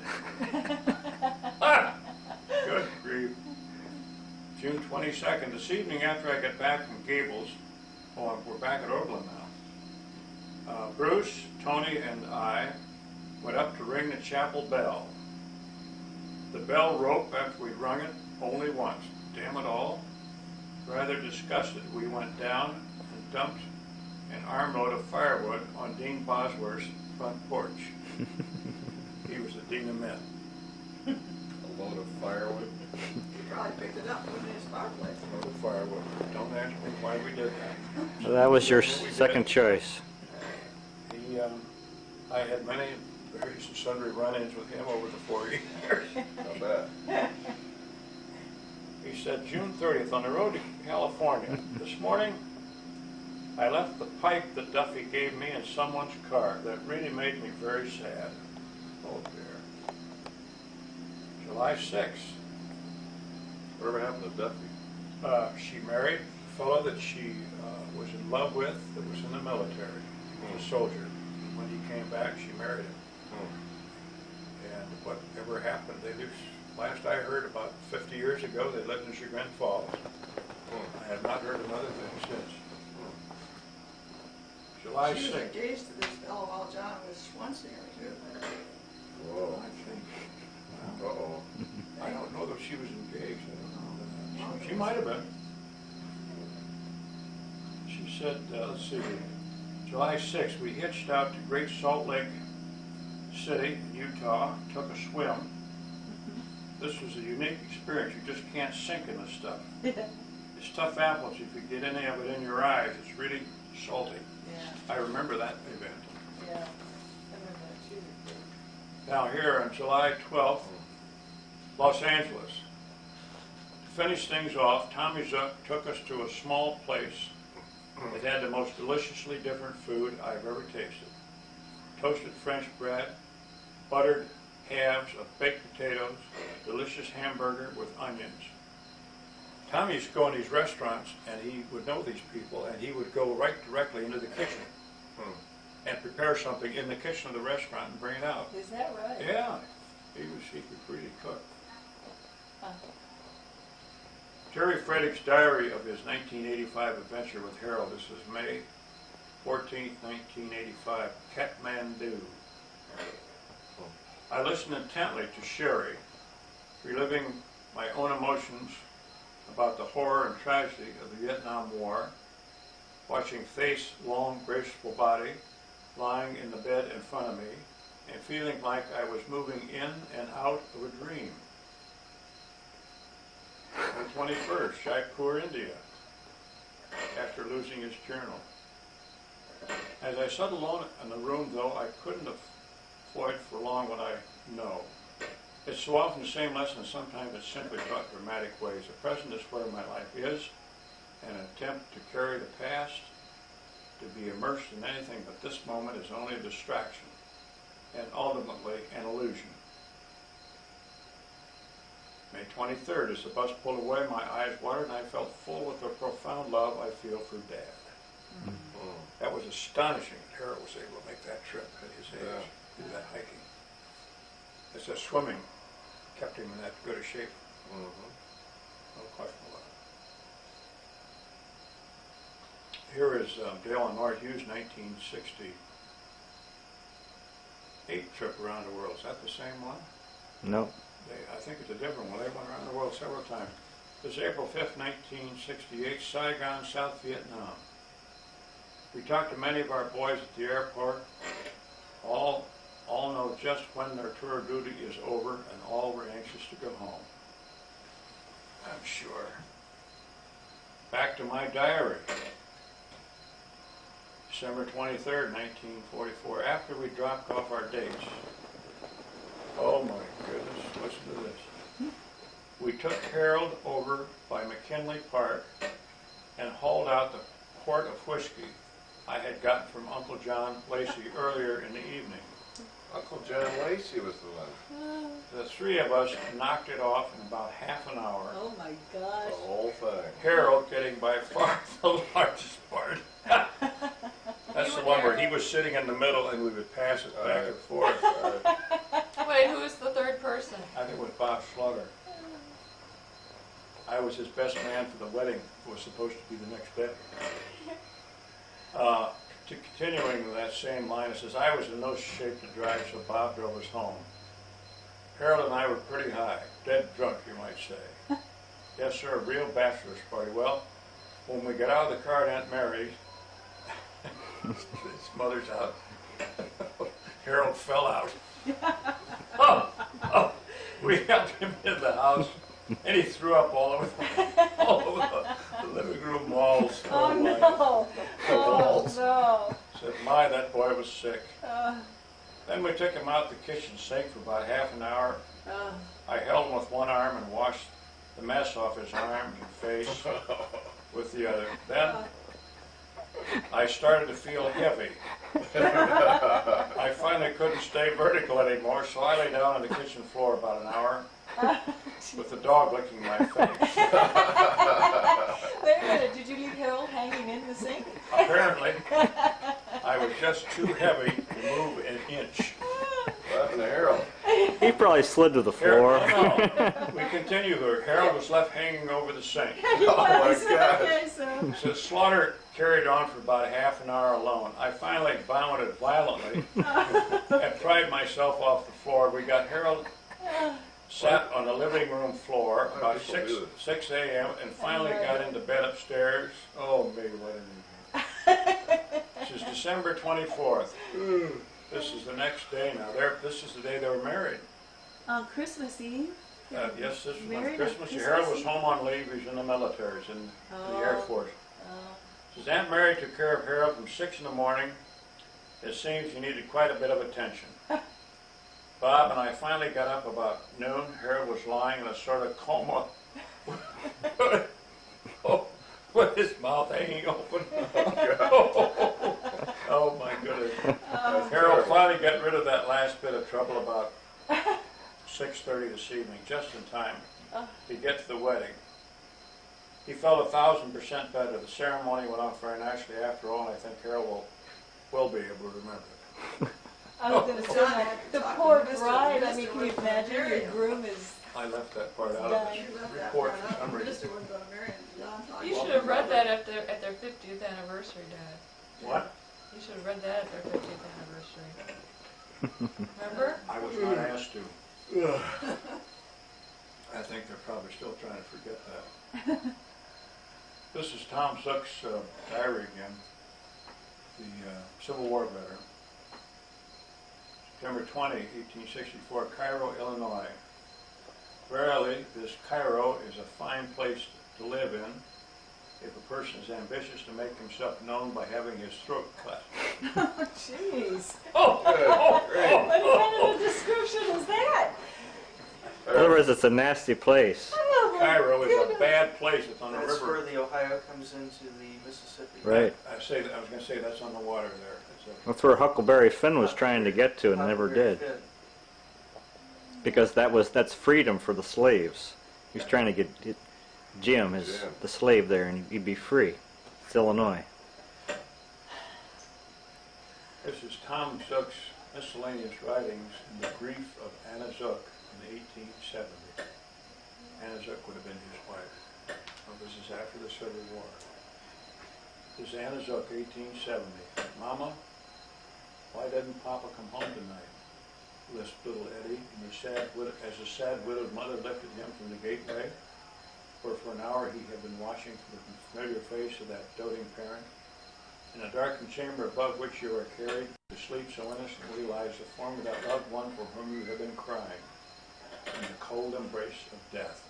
Good grief. June 22nd, this evening after I get back from Gables, we're back at Oberlin now. Bruce, Tony, and I went up to ring the chapel bell. The bell rope, after we'd rung it, only once. Damn it all. Rather disgusted, we went down and dumped an armload of firewood on Dean Bosworth's front porch. He was the Dean of Men. A load of firewood. He probably picked it up in his fireplace. A load of firewood. Don't ask me why we did that. So that was your second choice. He, I had many various and sundry run-ins with him over the 4 years. Not bad. He said, June 30th, on the road to California. This morning, I left the pipe that Duffy gave me in someone's car. That really made me very sad. Oh dear. July 6th. Whatever happened to Duffy? She married a fellow that she was in love with that was in the military. He was a soldier. When he came back, she married him. And whatever happened, they lived, last I heard, about 50 years ago, they lived in Chagrin Falls. I have not heard another thing since. July 6th. She was engaged to this fellow while John was Schweinsteiger, too. Whoa. I think. Uh-oh. I don't know that she was engaged. She might have been. She said, let's see, July 6th, we hitched out to Great Salt Lake City, Utah, took a swim. This was a unique experience. You just can't sink in this stuff. It's tough apples. If you get any of it in your eyes, it's really salty. Yeah. I remember that event. Yeah. I remember that too. Now here on July 12th, Los Angeles. To finish things off, Tommy Zuck took us to a small place that had the most deliciously different food I've ever tasted. Toasted French bread, buttered halves of baked potatoes, delicious hamburger with onions. Tommy used to go in these restaurants and he would know these people and he would go directly into the kitchen and prepare something in the kitchen of the restaurant and bring it out. Is that right? Yeah, he could really cook. Huh. Terry Frederick's diary of his 1985 adventure with Harold. This is May 14th, 1985, Kathmandu. I listened intently to Sherry, reliving my own emotions about the horror and tragedy of the Vietnam War, watching Faith's long, graceful body lying in the bed in front of me, and feeling like I was moving in and out of a dream. The 21st, Jaipur, India, after losing his journal. As I sat alone in the room, though, I couldn't avoid for long what I know. It's so often the same lesson, sometimes it's simply taught dramatic ways. The present is where my life is, an attempt to carry the past, to be immersed in anything but this moment is only a distraction, and ultimately an illusion. May 23rd, as the bus pulled away, my eyes watered and I felt full with the profound love I feel for Dad. Mm-hmm. That was astonishing that Harold was able to make that trip at his age, do that hiking. It's that swimming kept him in that good a shape. No question about it. Here is Dale and Mark Hughes' 1968 trip around the world. Is that the same one? No. I think it's a different one. They went around the world several times. This is April 5th, 1968, Saigon, South Vietnam. We talked to many of our boys at the airport. All know just when their tour of duty is over, and all were anxious to go home. I'm sure. Back to my diary. December 23rd, 1944, after we dropped off our dates. Oh my goodness, listen to this. We took Harold over by McKinley Park and hauled out the quart of whiskey I had gotten from Uncle John Lacey earlier in the evening. Uncle John Lacey was the one. The three of us knocked it off in about half an hour. Oh my gosh. The whole thing. Harold getting by far the largest part. That's the one where he was sitting in the middle and we would pass it back and forth. Wait, who is the third person? I think it was Bob Slaughter. I was his best man for the wedding. It was supposed to be the next day. Continuing that same line, it says, I was in no shape to drive, so Bob drove us home. Harold and I were pretty high, dead drunk, you might say. Yes, sir, a real bachelor's party. Well, when we got out of the car at Aunt Mary's, his mother's out, Harold fell out. We helped him in the house, and he threw up all over the living room walls. Oh no! Oh no! Said, my, that boy was sick. Then we took him out the kitchen sink for about half an hour. I held him with one arm and washed the mess off his arm and face with the other. Then I started to feel heavy. I finally couldn't stay vertical anymore, so I lay down on the kitchen floor about an hour with the dog licking my face. Wait a minute, did you leave Harold hanging in the sink? Apparently, I was just too heavy to move an inch. What happened to Harold? He probably slid to the floor. No. We continue here. Harold was left hanging over the sink. Oh my gosh. Okay, so. So Slaughter carried on for about half an hour alone. I finally vomited violently and pried myself off the floor. We got Harold sat on the living room floor about 6 a.m. and finally got into bed upstairs. Oh, me, what an evening. This is December 24th. This is the next day now. This is the day they were married. On Christmas Eve? Yes, this was Married on on Christmas. Christmas Harold was Eve? home on leave. He was in the military. He's in the Air Force. Oh. His Aunt Mary took care of Harold from 6 in the morning. It seems he needed quite a bit of attention. Bob and I finally got up about noon. Harold was lying in a sort of coma with his mouth hanging open. Oh my goodness. Harold finally got rid of that last bit of trouble about 6:30 this evening, just in time to get to the wedding. He felt 1,000% better. The ceremony went off very nicely after all, and I think Harold will be able to remember it. I was going to say, the poor bride, I mean, can you imagine your groom is... I left that part out of the report for some reason. You should have read that at their 50th anniversary, Dad. What? You should have read that at their 50th anniversary. Remember? I was not asked to. I think they're probably still trying to forget that. This is Tom Zuck's diary again, the Civil War veteran. September 20, 1864, Cairo, Illinois. Verily, this Cairo is a fine place to live in if a person is ambitious to make himself known by having his throat cut. Oh, jeez. Good. Great. What kind of a description is that? In other words, it's a nasty place. Oh, my Cairo is a goodness. bad place. It's on the That's river. where the Ohio comes into the Mississippi. Right. I was going to say that's on the water there. That's where Huckleberry Finn was trying to get to and never did. Because that's freedom for the slaves. He was trying to get Jim, the slave there, and he'd be free. It's Illinois. This is Tom Zuck's miscellaneous writings in the grief of Anna Zuck in 1870. Anna Zuck would have been his wife. Well, this is after the Civil War. This is Anna Zuck, 1870. Mama, why doesn't Papa come home tonight? Lisped little Eddie, and as the sad widowed mother lifted him from the gateway, where for an hour he had been watching the familiar face of that doting parent. In the darkened chamber above which you are carried to sleep so innocently lies the form of that loved one for whom you have been crying in the cold embrace of death.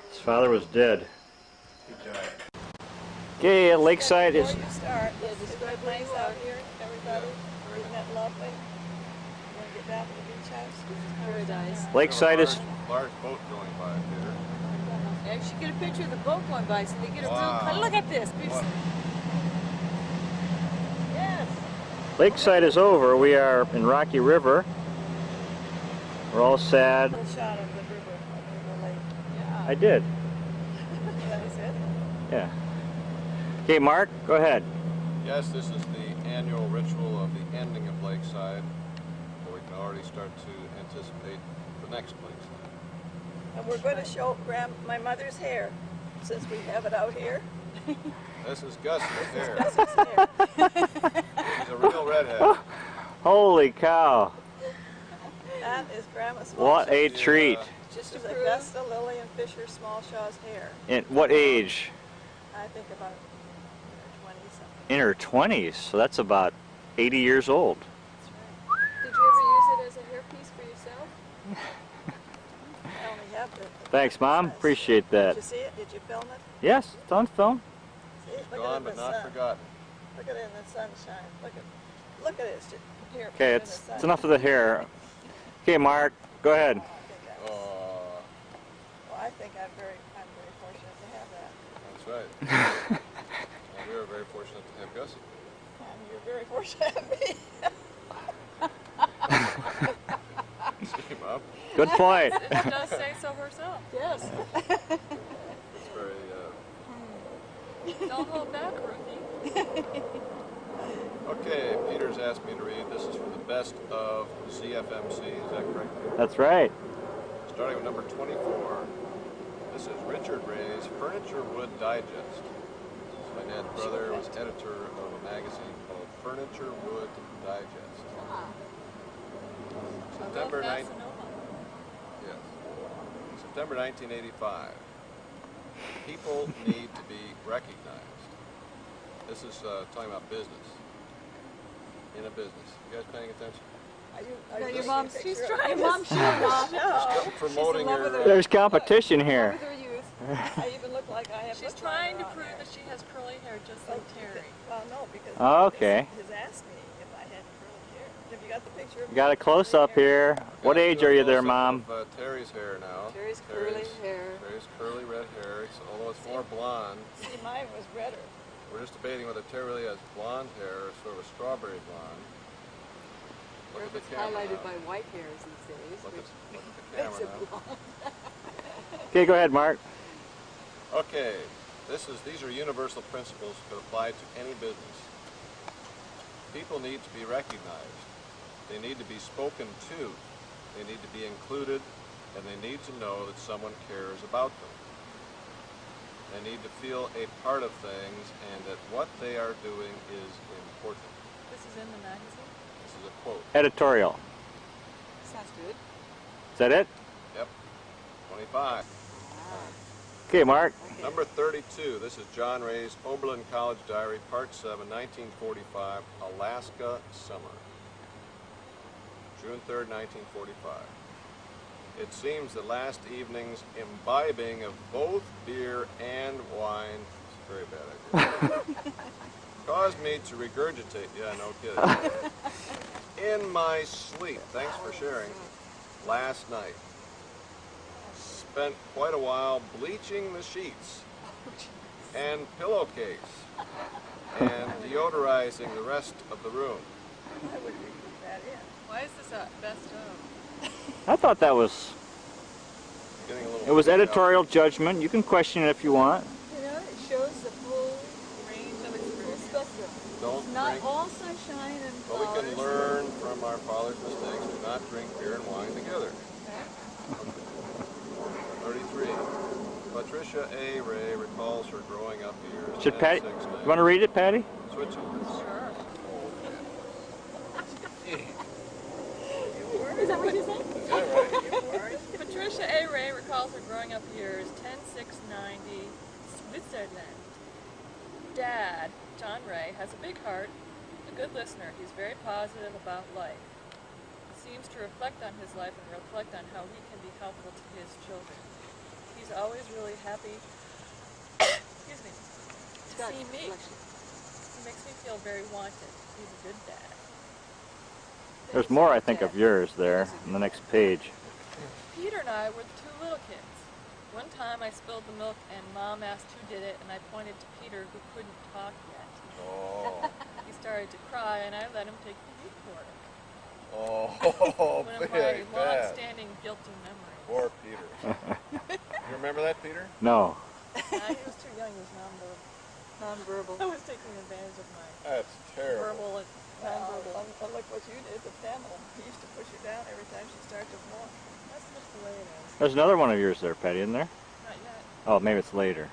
His father was dead. He died. Okay, Lakeside is... Before you start, isn't it nice out here, everybody? Isn't that lovely? You want to get down to the beach house? Paradise. Lakeside is... Large boat going by here. Yeah, you should get a picture of the boat going by so they get a Wow. real... Look at this. Yes. Lakeside is over. We are in Rocky River. We're all sad. Little shot of the river, of the lake. Yeah. I did. That was it? Yeah. Okay, Mark, go ahead. Yes, this is the annual ritual of the ending of Lakeside, so we can already start to anticipate the next Lakeside. And we're going to show my mother's hair, since we have it out here. This is Gus's hair. Gus's hair. She's a real redhead. Holy cow. That is Grandma's What a treat. Just as Augusta, Lily, and Fisher Smallshaw's hair. In what age? I think about 20-something. In her 20s, so that's about 80 years old. Did you ever use it as a hairpiece for yourself? I only have the... Thanks, Mom. Appreciate that. Did you see it? Did you film it? Yes, it's on film. See? Look Gone at it in but the not sun. forgotten. Look at it in the sunshine. Look at it. It's just here. Okay, it's enough of the hair. Okay, Mark, go ahead. Well, I think I'm very fortunate to have that. That's right. And we were very fortunate to have Gussie. And you're very fortunate to have me. See, Mom? Good point. It does say so herself. Yes. It's very, Don't hold back, Ruthie. Okay, Peter's asked me to read. This is for the best of CFMC, is that correct? That's right. Starting with number 24. This is Richard Ray's Furniture Wood Digest. My dad's brother was editor of a magazine called Furniture Wood Digest. September 1985. People need to be recognized. This is talking about business. In a business. You guys paying attention? Your mom's, she's trying. Your mom's showing. Still promoting her. There's competition here. With her youth. I even look like I have. She's trying to prove that she has curly hair just like Terry. Well, no, because Okay. he's asked me if I had curly hair. Have you got the picture of You got a close up here. What age are you there, Mom? Terry's hair now. Terry's curly hair. Terry's curly red hair, although it's more blonde. See, mine was redder. We're just debating whether Terry really has blonde hair or sort of a strawberry blonde. Look at the camera highlighted now. by white hairs these days. Look at the Makes camera it now. blonde. Okay, go ahead, Mark. Okay, these are universal principles that could apply to any business. People need to be recognized. They need to be spoken to. They need to be included, and they need to know that someone cares about them. They need to feel a part of things and that what they are doing is important. This is in the magazine? This is a quote. Editorial. Sounds good. Is that it? Yep. 25. Okay, Mark. Number 32. This is John Ray's Oberlin College Diary, Part 7, 1945, Alaska Summer. June 3rd, 1945. It seems that last evening's imbibing of both beer and wine, it's a very bad idea, caused me to regurgitate, yeah, no kidding, in my sleep, thanks for sharing, last night. Spent quite a while bleaching the sheets and pillowcase and deodorizing the rest of the room. Why would you keep that in? Why is this a best of? I thought that was... Getting a little It was freaked out. editorial judgment. You can question it if you want. You know, it shows the full range of experience. Spectrum. Don't It's not drink. all sunshine and But we flowers. can learn from our father's mistakes. Do not drink beer and wine together. 33. Patricia A. Ray recalls her growing up years. Should Patty... 10, 6, You want to read it, Patty? Switch it. Sure. Is that what you said? Patricia A. Ray recalls her growing up years, 10-6-90, Switzerland. dad, John Ray, has a big heart, a good listener. He's very positive about life. He seems to reflect on his life and reflect on how he can be helpful to his children. He's always really happy excuse me, to see me. He makes me feel very wanted. He's a good dad. There's more, I think, of yours there on the next page. Peter and I were the two little kids. One time I spilled the milk and Mom asked who did it, and I pointed to Peter, who couldn't talk yet. Oh. He started to cry, and I let him take the heat for it. Oh, One of very my bad. long-standing guilty memories. Poor Peter. You remember that, Peter? No. He was too young. He was nonverbal. I was taking advantage of my That's terrible. verbal and nonverbal. Unlike what you did with Pamela. He used to push her down every time she started to walk. That's just the way it is. There's another one of yours there, Patty, isn't there? Not yet. Oh, maybe it's later.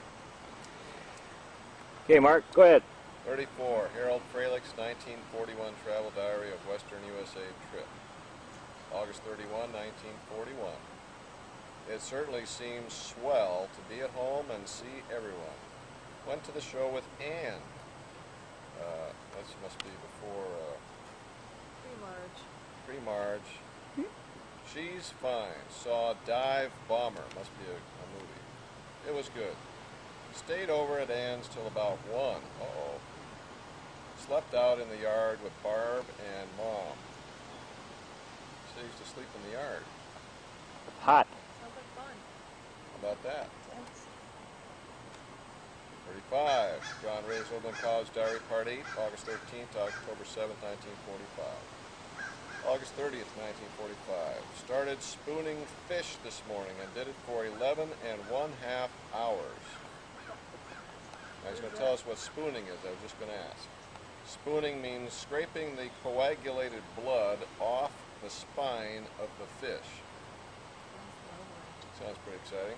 Okay, Mark, go ahead. 34, Harold Frelick's 1941 travel diary of Western USA trip. August 31, 1941. It certainly seems swell to be at home and see everyone. Went to the show with Ann. That must be before Pre-Marge. Pre-Marge. She's fine. Saw Dive Bomber. Must be a movie. It was good. Stayed over at Ann's till about 1. Uh-oh. Slept out in the yard with Barb and Mom. She used to sleep in the yard. Hot. Sounds like fun. How about that? 35. John Ray's Oberlin College Diary, Part 8, August 13th to October 7th, 1945. August 30th, 1945. Started spooning fish this morning and did it for 11 1/2 hours. Now he's going to tell us what spooning is. I was just going to ask. Spooning means scraping the coagulated blood off the spine of the fish. Sounds pretty exciting.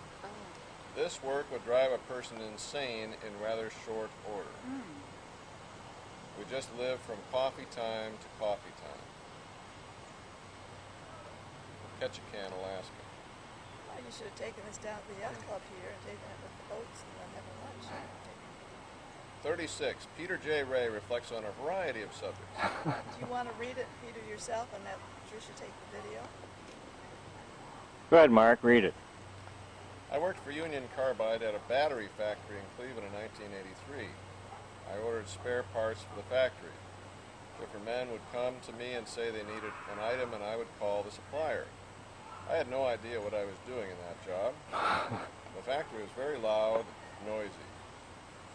This work would drive a person insane in rather short order. We just live from coffee time to coffee time. Ketchikan, Alaska. Well, you should have taken this down to the yacht club here and taken it with the boats and then having lunch. 36. Peter J. Ray reflects on a variety of subjects. Do you want to read it, Peter, yourself, and let Tricia take the video? Go ahead, Mark, read it. I worked for Union Carbide at a battery factory in Cleveland in 1983. I ordered spare parts for the factory. Different men would come to me and say they needed an item, and I would call the supplier. I had no idea what I was doing in that job. The factory was very loud, noisy.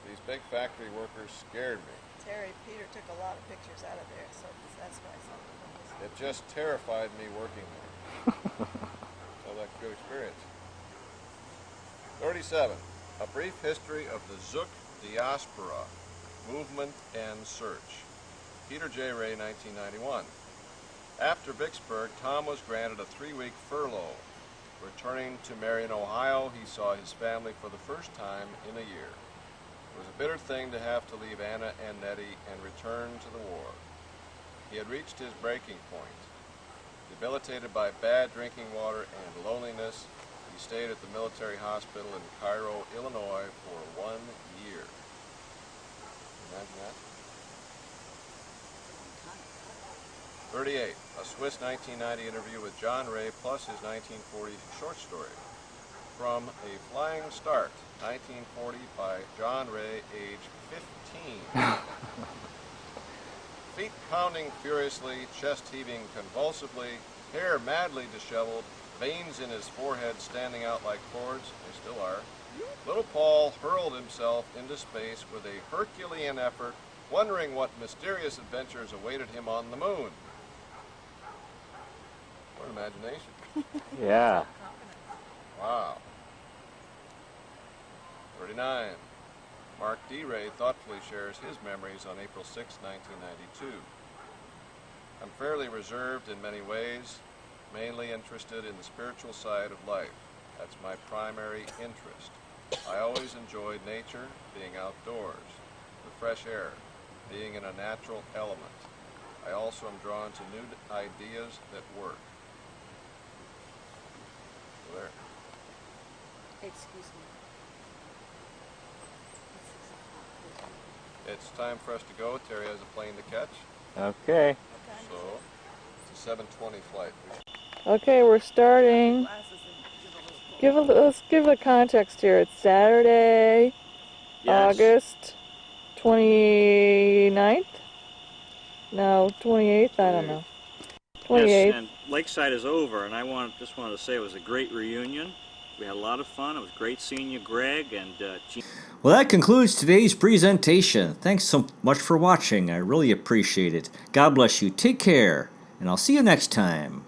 These big factory workers scared me. Terry, Peter took a lot of pictures out of there, so that's why something was... It just terrified me working there. So that's a good experience. 37. A brief history of the Zuck diaspora, movement and search. Peter J. Ray, 1991. After Vicksburg, Tom was granted a 3-week furlough. Returning to Marion, Ohio, he saw his family for the first time in a year. It was a bitter thing to have to leave Anna and Nettie and return to the war. He had reached his breaking point. Debilitated by bad drinking water and loneliness, he stayed at the military hospital in Cairo, Illinois for 1 year. Imagine that. 38. A Swiss 1990 interview with John Ray plus his 1940 short story. From a Flying Start, 1940 by John Ray, age 15. Feet pounding furiously, chest heaving convulsively, hair madly disheveled, veins in his forehead standing out like cords, they still are, little Paul hurled himself into space with a Herculean effort, wondering what mysterious adventures awaited him on the moon. What imagination. Yeah. Wow. 39. Mark D. Ray thoughtfully shares his memories on April 6, 1992. I'm fairly reserved in many ways, mainly interested in the spiritual side of life. That's my primary interest. I always enjoyed nature, being outdoors, the fresh air, being in a natural element. I also am drawn to new ideas that work. There. Excuse me. It's time for us to go. Terry has a plane to catch. Okay. So, it's a 7:20 flight. Okay, we're starting. Let's give a context here. It's Saturday, Yes. August 29th? No, 28th? I don't know. 28th. Yes, and Lakeside is over, and just wanted to say it was a great reunion. We had a lot of fun. It was great seeing you, Greg, and Well, that concludes today's presentation. Thanks so much for watching. I really appreciate it. God bless you. Take care, and I'll see you next time.